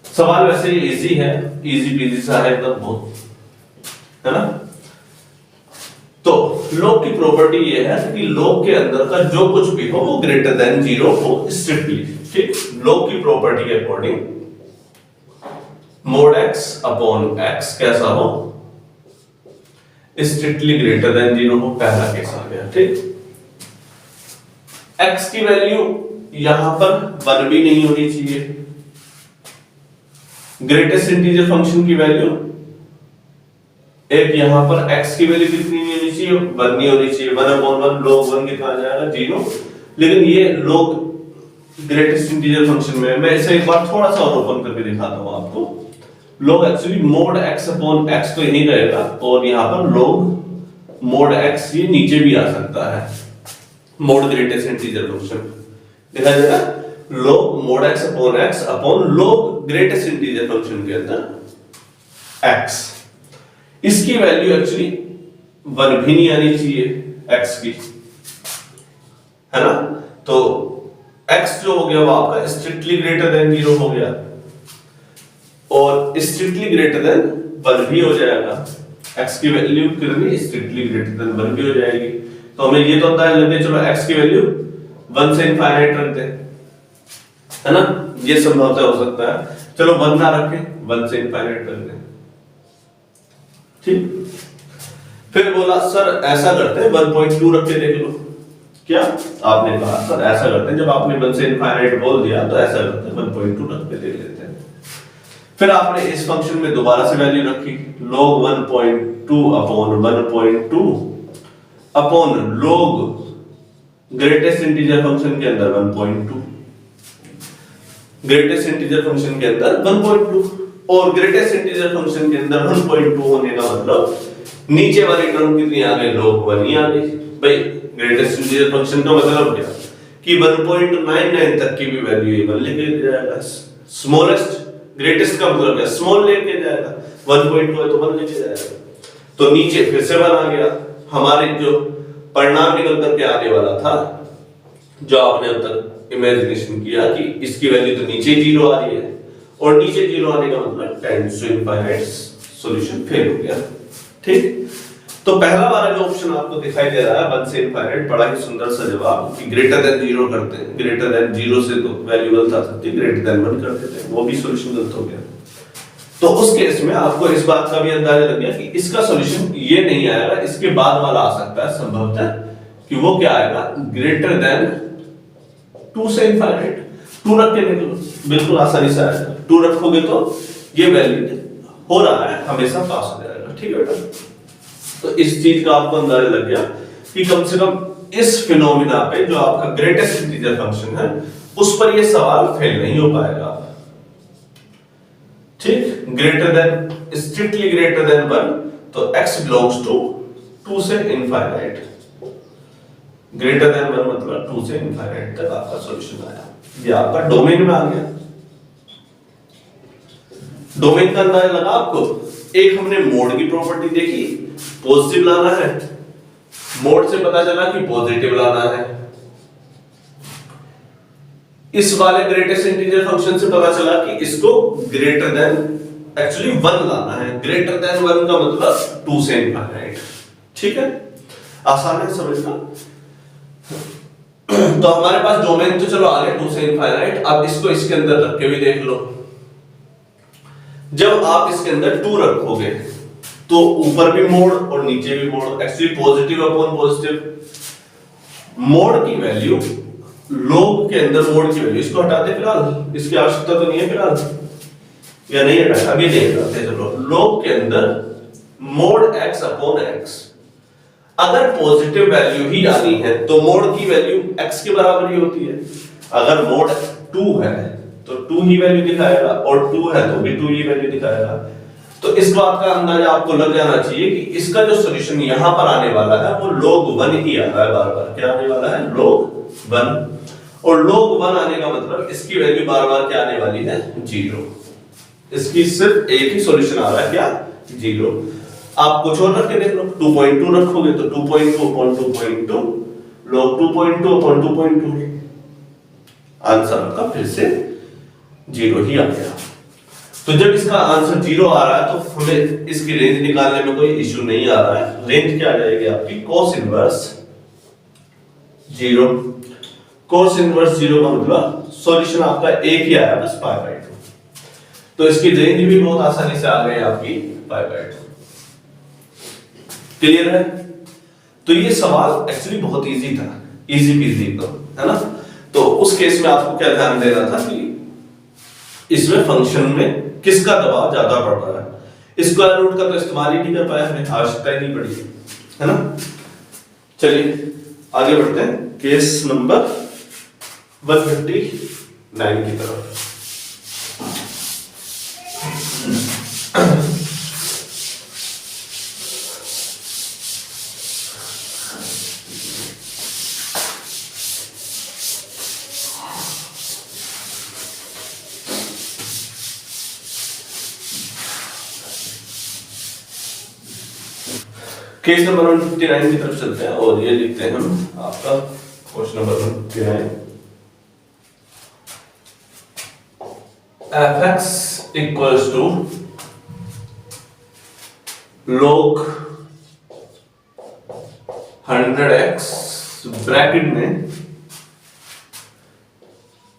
सवाल वैसे ही इजी है, इजी पीजी सा है एकदम, बहुत है ना। तो लॉग की प्रॉपर्टी ये है कि लॉग के अंदर का जो कुछ भी हो वो ग्रेटर देन 0 हो स्ट्रिक्टली, ठीक। लॉग की प्रॉपर्टी के according mode x upon x कैसा हो, स्ट्रिक्टली ग्रेटर देन 0 हो, पहला केस आ गया, ठीक। x की वैल्यू यहां पर 1 भी नहीं होनी चाहिए, ग्रेटेस्ट इंटीजर फंक्शन की वैल्यू एक यहां पर x की वैल्यू कितनी नहीं होनी चाहिए, 1 नहीं होनी चाहिए, 1 अपॉन 1 log 1 कितना आ जाएगा 0। लेकिन ये log ग्रेटेस्ट इंटीजर फंक्शन में मैं इसे एक बार थोड़ा सा और ओपन करके दिखाता हूं आपको। log actually mode x upon x तो यही रहेगा और यहां पर log मोड x ये नीचे भी आ सकता है, मोड ग्रेटेस्ट इंटीजर फंक्शन दिखाई दे रहा है, log mode x upon x upon log greatest integer function के अंदर x, इसकी वैल्यू एक्चुअली 1 भी नहीं आनी चाहिए x की, है ना। तो x जो हो गया वो आपका स्ट्रिक्टली ग्रेटर देन 0 हो गया और स्ट्रिक्टली ग्रेटर देन 1 भी हो जाएगा, x की वैल्यू कितनी स्ट्रिक्टली ग्रेटर देन 1 भी हो जाएगी। तो हमें ये तो अंदाजा लग गया, चलो x की वैल्यू 1 से इनफाइनाइट रख दें, है ना, ये संभवतः हो सकता है, चलो 1 ना रखें, 1 से इनफाइनाइट रख दें, ठीक। फिर बोला सर ऐसा करते हैं 1.2 रख के देख लो, क्या आपने कहा सर ऐसा करते हैं, जब आपने 1 से इनफाइनाइट बोल दिया तो ऐसा करते हैं 1.2 रख के देख लेते हैं। फिर आपने इस फंक्शन में दोबारा से वैल्यू रखी, log 1.2 upon 1.2 upon log greatest integer function के अंदर 1.2, ग्रेटेस्ट इंटीजर फंक्शन के अंदर 1.2 और ग्रेटेस्ट इंटीजर फंक्शन के अंदर 1.2 होने का मतलब नीचे वाली टर्म कितनी आ गई, log 1 ही आ गई। भाई ग्रेटेस्ट इंटीजर फंक्शन का मतलब क्या कि 1.99 तक की भी वैल्यू इवन लेके जाएगा, स्मॉलेस्ट ग्रेटेस्ट का मतलब क्या, स्मॉल लेके जाएगा, 1.2 है तो 1 लेके जाएगा, तो नीचे फिर से 1 आ गया। हमारे जो परिणाम निकल करके आने वाला था, जो आपने अब तक इमेजिनेशन किया कि इसकी वैल्यू तो नीचे 0 आ रही है और नीचे 0 आने का मतलब tends to infinite, solution fail हो गया, ठीक। तो पहला वाला जो ऑप्शन आपको दिखाई दे रहा है 1 से इनफाइनाइट, बड़ा ही सुंदर सा जवाब कि ग्रेटर देन 0 करते हैं, ग्रेटर देन 0 से तो वैल्यू गलत आ सकती है, ग्रेटर देन 1 करते थे, वो भी सॉल्यूशन गलत हो गया। तो उस केस में आपको इस बात का भी अंदाजा लग गया कि इसका सॉल्यूशन ये नहीं आएगा, इसके बाद वाला आ सकता है संभवतः कि वो क्या आएगा, ग्रेटर देन 2 से इनफाइनाइट। 2 रख के देखो, बिल्कुल आसानी से आएगा, 2 रखोगे तो ये वैल्यू हो रहा है हमेशा पास हो जाएगा, ठीक है बेटा। तो इस चीज का आपको अंदाजा लग गया कि कम से कम इस फिनोमिना पे जो आपका ग्रेटेस्ट इंटीजर फंक्शन है उस पर ये सवाल फेल नहीं हो पाएगा, ठीक। Greater than, strictly greater than 1 तो x बिलोंग्स टू 2 से इनफाइनाइट, ग्रेटर देन 1 मतलब 2 से इनफाइनाइट तक आपका सॉल्यूशन आया, ये आपका डोमेन में आ गया। डोमेन का अंदाजा लगा आपको। एक हमने मोड की प्रॉपर्टी देखी, पॉजिटिव लाना है, मोड से पता चला कि पॉजिटिव लाना है। इस वाले ग्रेटेस्ट इंटीजर फंक्शन से पता चला कि इसको ग्रेटर देन एक्चुअली 1 लाना है, ग्रेटर देन 1 का मतलब 2 से इनफाइनाइट, ठीक है, आसान है समझना। तो हमारे पास डोमेन तो चलो आ गया 2 से इनफाइनाइट, अब इसको इसके अंदर रख के भी देख लो, जब आप इसके अंदर 2 रखोगे तो ऊपर भी मोड और नीचे भी mode, actually positive upon positive. Mode की वैल्यू, लोग के अंदर मोड की वैल्यू, इसको हटा दे फिलहाल, इसकी आवश्यकता तो नहीं है फिलहाल, या नहीं हटाया, अभी नहीं हटाते। चलो, लोग के अंदर मोड x अपॉन x, अगर पॉजिटिव वैल्यू ही आनी है तो मोड की वैल्यू x के बराबर ही होती है। अगर मोड 2 है तो 2 ही वैल्यू दिखाएगा, और 2 है तो भी 2 ही वैल्यू दिखाएगा। तो इस बात का अंदाजा आपको लग जाना चाहिए कि इसका जो सॉल्यूशन यहां पर आने वाला है वो log 1 ही आ रहा है बार बार। क्या आने वाला है? log 1। और log 1 आने का मतलब इसकी वैल्यू बार बार क्या आने वाली है? 0। इसकी सिर्फ एक ही सॉल्यूशन आ रहा है, क्या? 0। आप कुछ और रख के देख लो, 2.2 रखोगे तो 2.2 upon 2.2 log 2.2 upon 2.2, आंसर आपका फिर से 0 ही आ गया। तो जब इसका आंसर 0 आ रहा है तो हमें इसकी रेंज निकालने में कोई इश्यू नहीं आ रहा है। रेंज क्या आ जाएगी आपकी? cos inverse 0। cos इनवर्स 0 का मतलब सॉल्यूशन आपका एक ही आया, बस π/2। तो इसकी रेंज भी बहुत आसानी से आ गई आपकी π/2। क्लियर है? तो ये सवाल एक्चुअली बहुत इजी था, इजी पीजी एकदम, है ना? तो उस केस में आपको क्या ध्यान देना था कि इसमें फंक्शन में किसका दबाव ज्यादा पड़ रहा है। स्क्वायर रूट का तो इस्तेमाल ही नहीं कर पाया हमने, आवश्यकता ही नहीं पड़ी, है ना? चलिए आगे बढ़ते हैं केस नंबर 159 की तरफ। केस नंबर 159 की तरफ चलते हैं और ये लिखते हैं हम आपका question number 159। fx equals to log 100x bracket में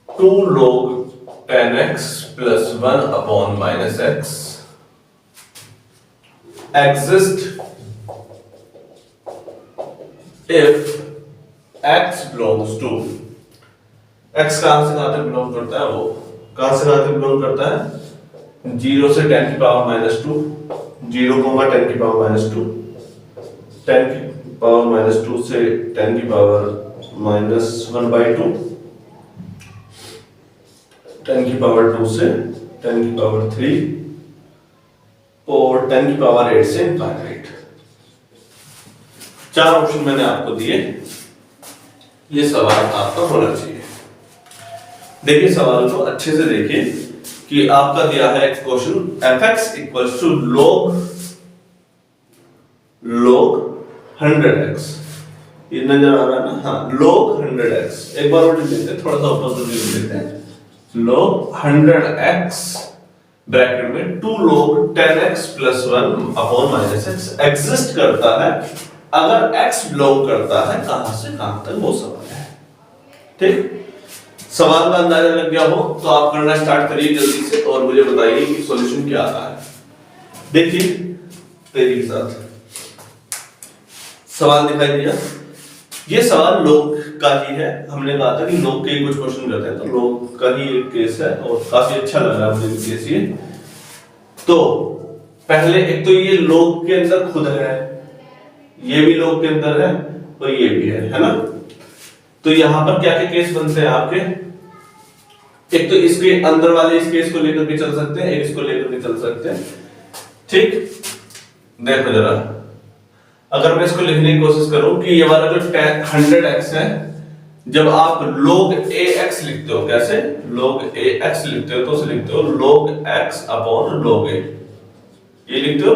2 log 10x plus 1 upon minus x exist if x belongs to, x कहां से कहां तक बिलोंग करता है? वो कहां से कहां तक बिलोंग करता है? 0 से 10 की पावर माइनस 2, 0, 10 की पावर माइनस 2, 10 की पावर माइनस 2 से 10 की पावर माइनस 1/2, 10 की पावर 2 से 10 की पावर 3 और 10 की पावर 8 से इनफाइनाइट। 4 ऑप्शन मैंने आपको दिए, ये सवाल आपका होना चाहिए। देखिए सवाल को अच्छे से देखिए कि आपका दिया है question fx equals to log 100x, ये नजर आ रहा है ना? हाँ, log 100x। एक बार और लिख लेते हैं, थोड़ा सा ऊपर से लिख लेते हैं। log 100x ब्रैकेट में 2 log 10x plus 1 upon minus x exist करता है अगर x बिलोंग करता है कहां से कहां तक, वो सवाल है। ठीक, सवाल का अंदाजा लग गया हो तो आप करना स्टार्ट करिए जल्दी से और मुझे बताइए कि सॉल्यूशन क्या आ रहा है। देखिए तेजी के साथ सवाल दिखाई दिया, ये सवाल लोग का ही है। हमने कहा था कि लोग के कुछ क्वेश्चन करते हैं, तो लोग का ही एक केस है और काफी अच्छा लग रहा है मुझे केस ये। तो पहले एक तो ये लोग के अंदर खुद है, ये भी लोग के अंदर है और ये भी है ना? तो यहां पर क्या क्या केस बनते हैं आपके? एक तो इसके अंदर वाले इस केस को लेकर के चल सकते हैं, एक इसको लेकर के चल सकते हैं। ठीक, देखो जरा, अगर मैं इसको लिखने की कोशिश करूं कि ये वाला जो 100x है, जब आप log ax लिखते हो, कैसे log ax लिखते हो, तो उसे लिखते हो log x upon log a, ये लिखते हो।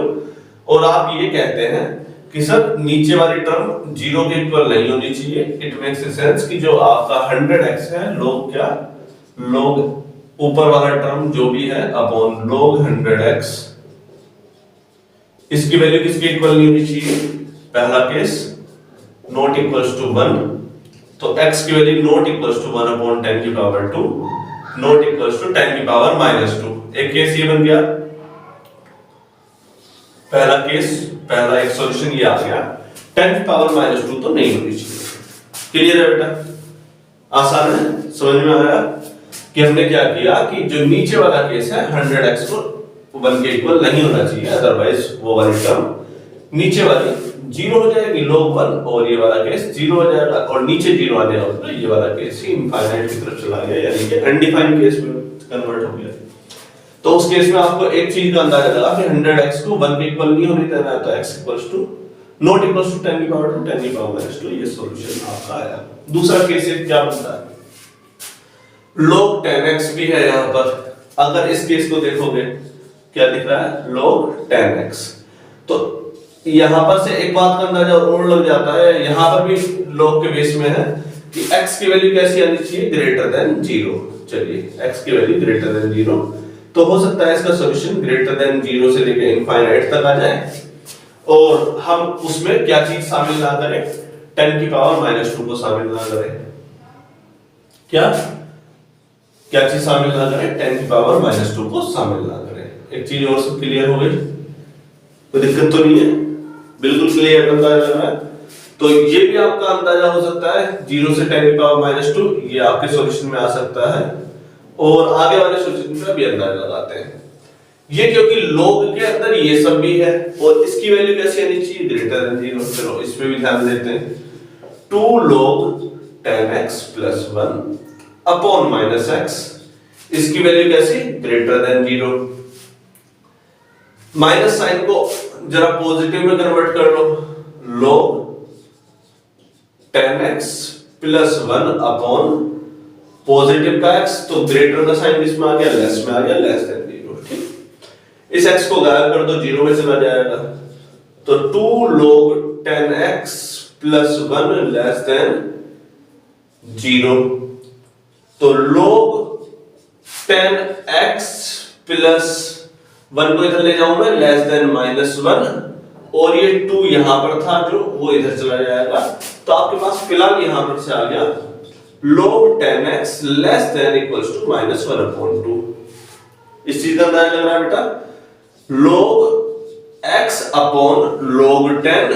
और आप ये कहते हैं कि सर नीचे वाली टर्म 0 के इक्वल नहीं होनी चाहिए। इट मेक्स सेंस कि जो आपका 100x है, log क्या, log ऊपर वाला टर्म जो भी है अपॉन log 100x, इसकी वैल्यू किसके इक्वल नहीं होनी चाहिए? पहला केस नॉट इक्वल्स टू 1, तो x की वैल्यू नॉट इक्वल्स टू 1 अपॉन 10 की पावर 2, नॉट इक्वल्स टू 10 की पावर -2। एक केस ये बन गया। पहला केस, पहला एक सॉल्यूशन ये आ गया, 10 की पावर -2 तो नहीं होनी चाहिए। क्लियर है बेटा? आसान है, समझ में आया कि हमने क्या किया कि जो नीचे वाला केस है 100x को 1 के इक्वल नहीं होना चाहिए, अदरवाइज वो वाली टर्म नीचे वाली 0 हो जाएगी log 1, और ये वाला केस 0 हो जाएगा, और नीचे 0 आने वाला तो ये वाला केस ही इनफाइनाइट की तरफ चला गया, यानी कि अनडिफाइंड केस में कन्वर्ट हो गया। तो उस केस में आपको एक चीज का अंदाजा लगा कि 100x को 1 के इक्वल नहीं होने देना है, तो x नॉट इक्वल्स टू 10 की पावर 2 10 की पावर -2, ये सॉल्यूशन आपका आया। दूसरा केस क्या बनता है, log 10x भी है यहां पर। अगर इस केस को देखोगे क्या दिख रहा है, log 10x, तो यहां पर से एक बात का अंदाजा और लग जाता है, यहां पर भी log के बेस में है कि x की वैल्यू कैसी आनी चाहिए, ग्रेटर देन 0। चलिए x की वैल्यू ग्रेटर देन 0, तो हो सकता है इसका सॉल्यूशन ग्रेटर देन 0 से लेकर इनफाइनाइट तक आ जाए, और हम उसमें क्या चीज शामिल ना करें, 10 की पावर -2 को शामिल ना करें। क्या चीज शामिल ना करें, 10 की पावर -2 को शामिल ना करें। एक चीज और सब क्लियर हो गई, कोई दिक्कत तो नहीं है, बिल्कुल क्लियर अंदाजा लग रहा है। तो ये भी आपका अंदाजा हो सकता है 0 से 10 की पावर -2, ये आपके सॉल्यूशन में आ सकता है, और आगे वाले सॉल्यूशन में भी अंदाजा लगाते हैं। ये क्योंकि log के अंदर ये सब भी है, और इसकी वैल्यू कैसी आनी चाहिए, ग्रेटर देन 0। चलो इसमें भी ध्यान देते हैं, 2 log 10x + 1 अपॉन -x, इसकी वैल्यू कैसी, ग्रेटर देन 0। माइनस साइन को जरा पॉजिटिव में कन्वर्ट कर लो, log 10x + 1 अपॉन पॉजिटिव का x, तो ग्रेटर का साइन किसमें आ गया, लेस में आ गया, लेस देन 0। ठीक, इस x को गायब कर दो, 0 में चला जाएगा, तो 2 log 10x + 1 लेस देन 0। तो log 10x + 1 को इधर ले जाऊंगा, लेस देन -1, और ये 2 यहां पर था जो वो इधर चला जाएगा, तो आपके पास फिलहाल यहां पर से आ गया log 10x less than equals to -1/2। इस चीज का अंदाजा लग रहा है बेटा, log x upon log 10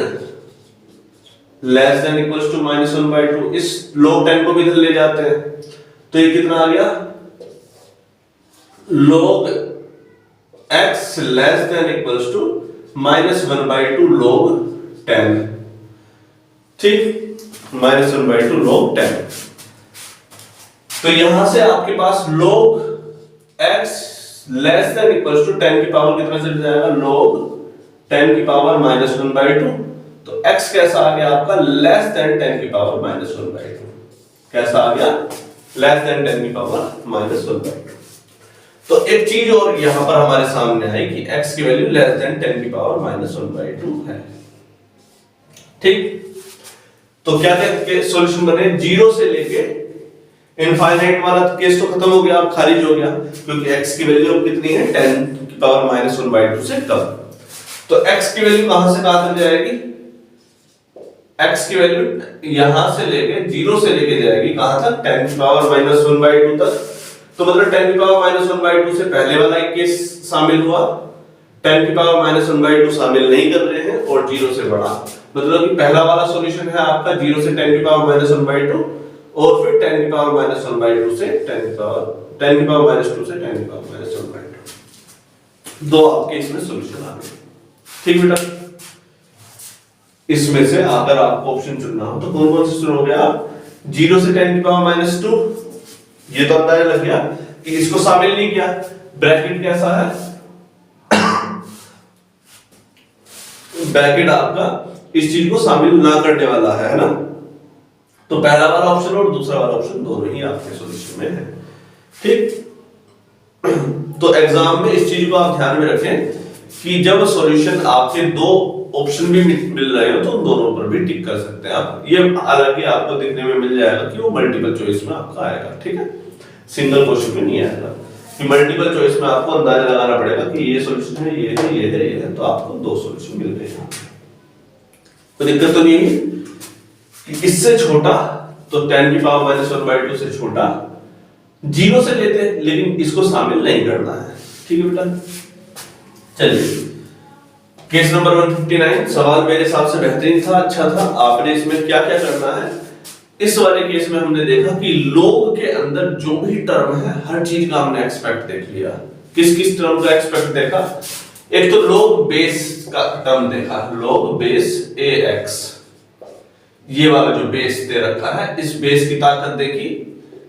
less than equals to -1/2। इस log 10 को भी इधर ले जाते हैं, तो ये कितना आ गया, log x less than equals to -1/2 log 10। ठीक, -1/2 log 10। तो यहां से आपके पास log x less than equals to 10 की पावर कितना चल जाएगा, log 10 की पावर -1/2। तो x कैसा आ गया आपका, लेस देन 10 की पावर -1/2। कैसा आ गया, लेस देन 10 की पावर -1/2। तो एक चीज और यहां पर हमारे सामने आई कि x की वैल्यू लेस देन 10 की पावर -1/2 है। ठीक, तो क्या क्या सॉल्यूशन बने, 0 से लेके इनफाइनाइट वाला केस तो खत्म हो गया, अब खारिज हो गया, क्योंकि x की वैल्यू अब कितनी है, 10 की पावर -1/2 से कम। तो x की वैल्यू कहां से कहां तक जाएगी, x की वैल्यू यहां से लेके 0 से लेके जाएगी कहां तक, 10 की पावर -1/2 तक। तो मतलब 10 की पावर -1/2 से पहले वाला एक केस शामिल हुआ, 10 की पावर -1/2 शामिल नहीं कर रहे हैं, और 0 से बड़ा, मतलब कि पहला वाला सॉल्यूशन है आपका 0 से 10 की पावर -1/2, और फिर 10 की पावर -1/2 से 10 की पावर -2 से 10 की पावर -1/2। दो आपके इसमें सॉल्यूशन आ गए। ठीक बेटा, इसमें से अगर आपको ऑप्शन चुनना हो तो कौन कौन से चुनोगे आप, 0 से 10 की पावर -2, ये तो अंदाजा लग गया कि इसको शामिल नहीं किया। ब्रैकेट कैसा है, ब्रैकेट आपका इस चीज को शामिल ना करने वाला है ना, तो पहला वाला ऑप्शन और दूसरा वाला ऑप्शन दोनों ही आपके सॉल्यूशन में है। ठीक, तो एग्जाम में इस चीज को आप ध्यान में रखें कि जब सॉल्यूशन आपके दो ऑप्शन भी मिल रहे हो तो उन दोनों पर भी टिक कर सकते हैं आप। ये हालांकि आपको देखने में मिल जाएगा कि वो मल्टीपल चॉइस में आपका आएगा, ठीक है, सिंगल क्वेश्चन में नहीं आएगा। कि मल्टीपल चॉइस में आपको अंदाजा लगाना पड़ेगा कि ये सॉल्यूशन है, ये है, ये है, ये है, तो आपको दो सॉल्यूशन मिल गए हैं। कोई दिक्कत तो नहीं है कि इससे छोटा तो 10 की पावर -1/2 से छोटा 0 से लेते हैं, लेकिन इसको शामिल नहीं करना है। ठीक है बेटा, चलिए केस नंबर 159 सवाल मेरे हिसाब से बेहतरीन था, अच्छा था। आपने इसमें क्या क्या करना है, इस वाले केस में हमने देखा कि लोग के अंदर जो भी टर्म है हर चीज का हमने एक्सपेक्ट देख लिया। किस किस टर्म का एक्सपेक्ट देखा? एक तो लोग बेस का टर्म देखा, लोग बेस ax, ये वाला जो बेस दे रखा है, इस बेस की ताकत देखी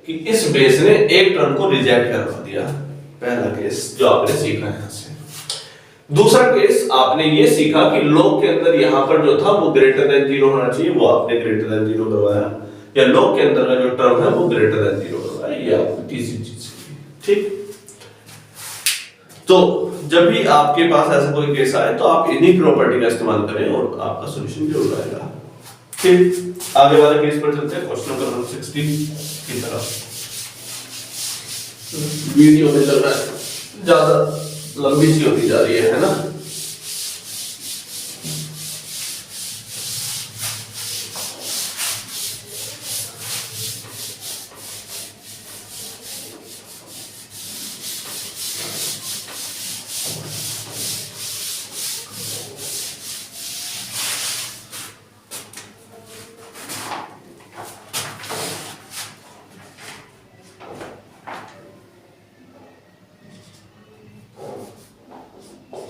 कि इस बेस ने एक टर्म को रिजेक्ट करवा दिया। पहला केस जो आपने सीखा है यहाँ से। दूसरा केस आपने ये सीखा कि लोग के अंदर यहां पर जो था वो ग्रेटर देन 0 होना चाहिए, वो आपने ग्रेटर देन 0 करवाया, या लोग के अंदर का जो टर्म है वो ग्रेटर देन 0 करवाया, ये आपकी तीसरी चीज है। ठीक, तो जब भी आपके पास ऐसा कोई केस आए तो आप इन्हीं प्रॉपर्टी का इस्तेमाल करें और आपका सॉल्यूशन जरूर आएगा। ठीक, आगे वाले केस पर चलते हैं, क्वेश्चन नंबर 160 की तरफ। वीडियो में चल रहा है, ज्यादा लंबी सी होती जा रही है ना।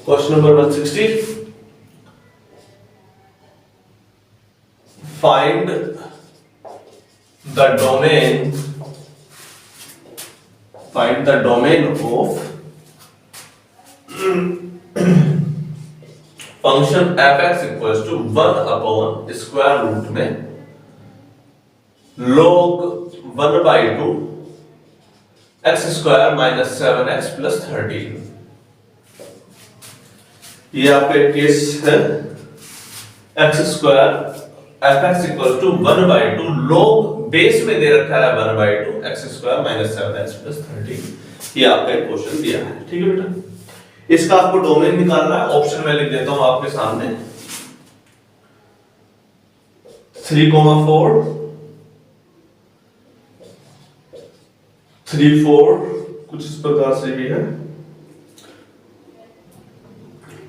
Question number 160. Find the domain. Find the domain of function f(x) equals to 1 upon square root में log 1/2 x square minus 7x plus 13। ये आपका केस है, x square f x equal to 1/2 log base में दे रखा है 1/2 x square minus 7x plus 13। ये आपका एक क्वेश्चन दिया है। ठीक है बेटा, इसका आपको डोमेन निकालना है। ऑप्शन में लिख देता हूं आपके सामने 3,4 3 4 कुछ इस प्रकार से ही है,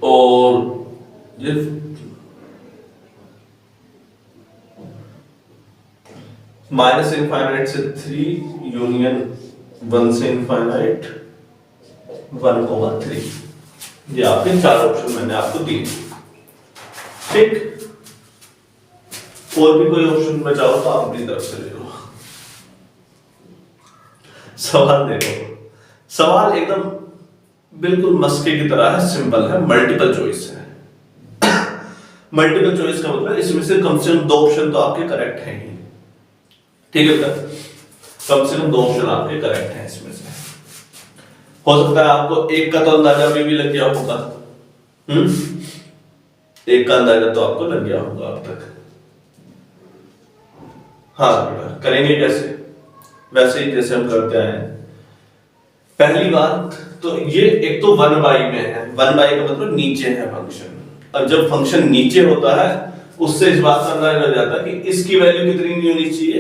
और ये माइनस इनफाइनाइट से 3 यूनियन 1 से इनफाइनाइट 1,3। ये आपके चार ऑप्शन मैंने आपको दिए। ठीक, और भी कोई ऑप्शन में चाहो तो आप अपनी तरफ से ले लो। सवाल देखो, सवाल एकदम बिल्कुल मस्के की तरह है, सिंपल है, मल्टीपल चॉइस है। मल्टीपल चॉइस का मतलब इसमें से कम 2 ऑप्शन तो आपके करेक्ट हैं ही। ठीक है, कम से कम 2 ऑप्शन आपके करेक्ट हैं इसमें से। हो सकता है आपको एक का तो अंदाजा भी लग गया होगा। एक का अंदाजा तो आपको लग गया होगा अब तक। हाँ बेटा, करेंगे कैसे? वैसे ही जैसे हम करते आए हैं। पहली बात तो ये एक तो 1/, में है, 1/, का मतलब नीचे है फंक्शन। अब जब फंक्शन नीचे होता है उससे इस बात का अंदाजा लग जाता है कि इसकी वैल्यू कितनी नहीं होनी चाहिए,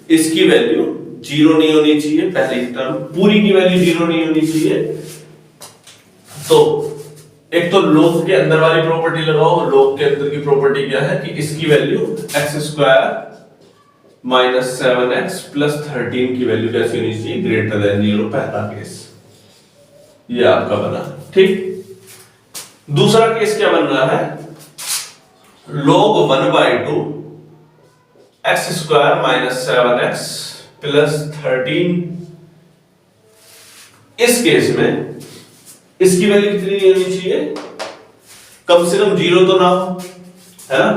इसकी वैल्यू 0 नहीं होनी चाहिए, पहली टर्म पूरी की वैल्यू 0 नहीं होनी चाहिए। तो एक तो लोग के अंदर वाली प्रॉपर्टी लगाओ। लोग के अंदर की प्रॉपर्टी क्या है कि इसकी value x square minus 7x plus 13 की वैल्यू कैसी होनी चाहिए, ग्रेटर देन 0, पहला केस ये आपका बना। ठीक, दूसरा केस क्या बन रहा है, log 1/2 x square minus 7x plus 13। इस केस में इसकी वैल्यू कितनी होनी चाहिए, कम से कम 0 तो ना हो, है ना।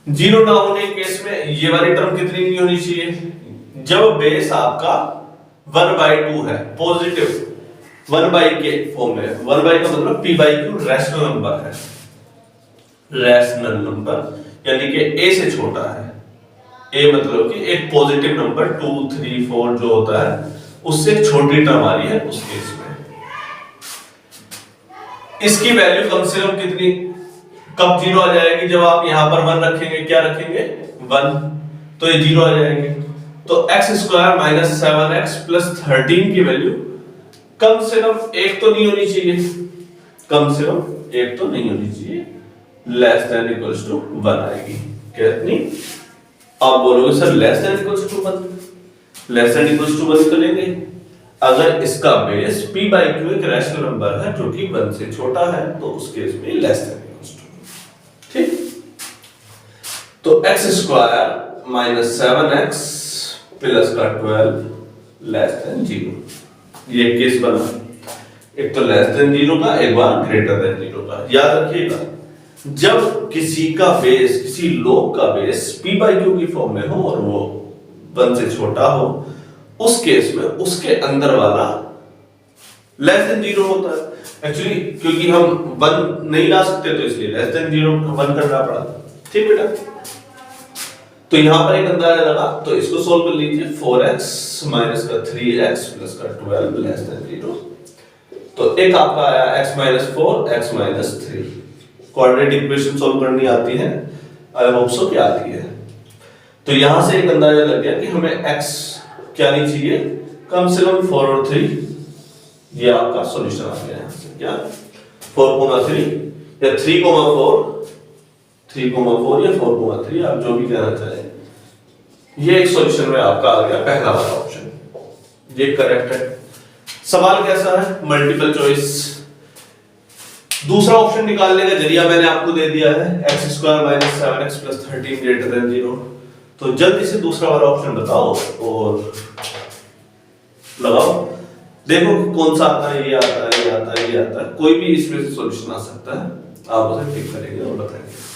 0 ना होने के केस में ये वाली टर्म कितनी नहीं होनी चाहिए, जब बेस आपका 1/2 है, पॉजिटिव 1/, के फॉर्म में। 1/, का मतलब p/q रैशनल नंबर है, रैशनल नंबर यानी कि a से छोटा है। a मतलब कि एक पॉजिटिव नंबर 2 3 4 जो होता है उससे छोटी टर्म आ रही है उस केस में। इसकी वैल्यू कम से कम कितनी, कब 0 आ जाएगी, जब आप यहां पर 1 रखेंगे, क्या रखेंगे 1, तो ये 0 आ जाएंगे। तो x square minus 7x plus 13 की वैल्यू कम से कम 1 तो नहीं होनी चाहिए, कम से कम 1 तो नहीं होनी चाहिए। लेस देन इक्वल्स टू 1 आएगी। कितनी? आप बोलोगे sir less than equals to 1, less than equals to 1 तो लेंगे अगर इसका बेस p बाई क्यू एक रैशनल नंबर है जो कि 1 से छोटा है, तो उस केस में लेस देन इक्वल्स टू। ठीक, तो x square minus 7x plus का 12 लेस देन 0, ये केस बना। एक तो लेस देन 0 का, एक बार ग्रेटर देन 0 का। याद रखिएगा जब किसी का बेस, किसी लोग का बेस p बाई क्यू की फॉर्म में हो और वो 1 से छोटा हो, उस केस में उसके अंदर वाला लेस देन 0 होता है। एक्चुअली क्योंकि हम 1 नहीं ला सकते तो इसलिए लेस देन 0 1 करना पड़ा। ठीक बेटा, तो यहां पर एक अंदाजा लगा, तो इसको सोल्व कर लीजिए। 4x माइनस का 3x प्लस का 12 लेस देन 0, तो एक आपका आया x minus 4 x minus 3। Quadratic equation solve करनी आती है, आई होप सो कि आती है। तो यहां से एक अंदाजा लग गया कि हमें x क्या नहीं चाहिए, कम से कम 4 और 3, ये आपका सॉल्यूशन आ गया यहां से। क्या 4,3 या 3,4, 3,4 या 4,3, आप जो भी कहना चाहें, ये एक सॉल्यूशन में आपका आ गया पहला वाला ऑप्शन, ये करेक्ट है। सवाल कैसा है? Multiple choice. दूसरा ऑप्शन निकालने का जरिया मैंने आपको दे दिया है, x square minus 7x plus 13 greater than 0। तो जल्दी से दूसरा वाला ऑप्शन बताओ और लगाओ, देखो कौन सा आता है। ये आता है, ये आता है, ये आता है, कोई भी इसमें से सॉल्यूशन आ सकता है। आप उसे टिक करेंगे और बताएंगे।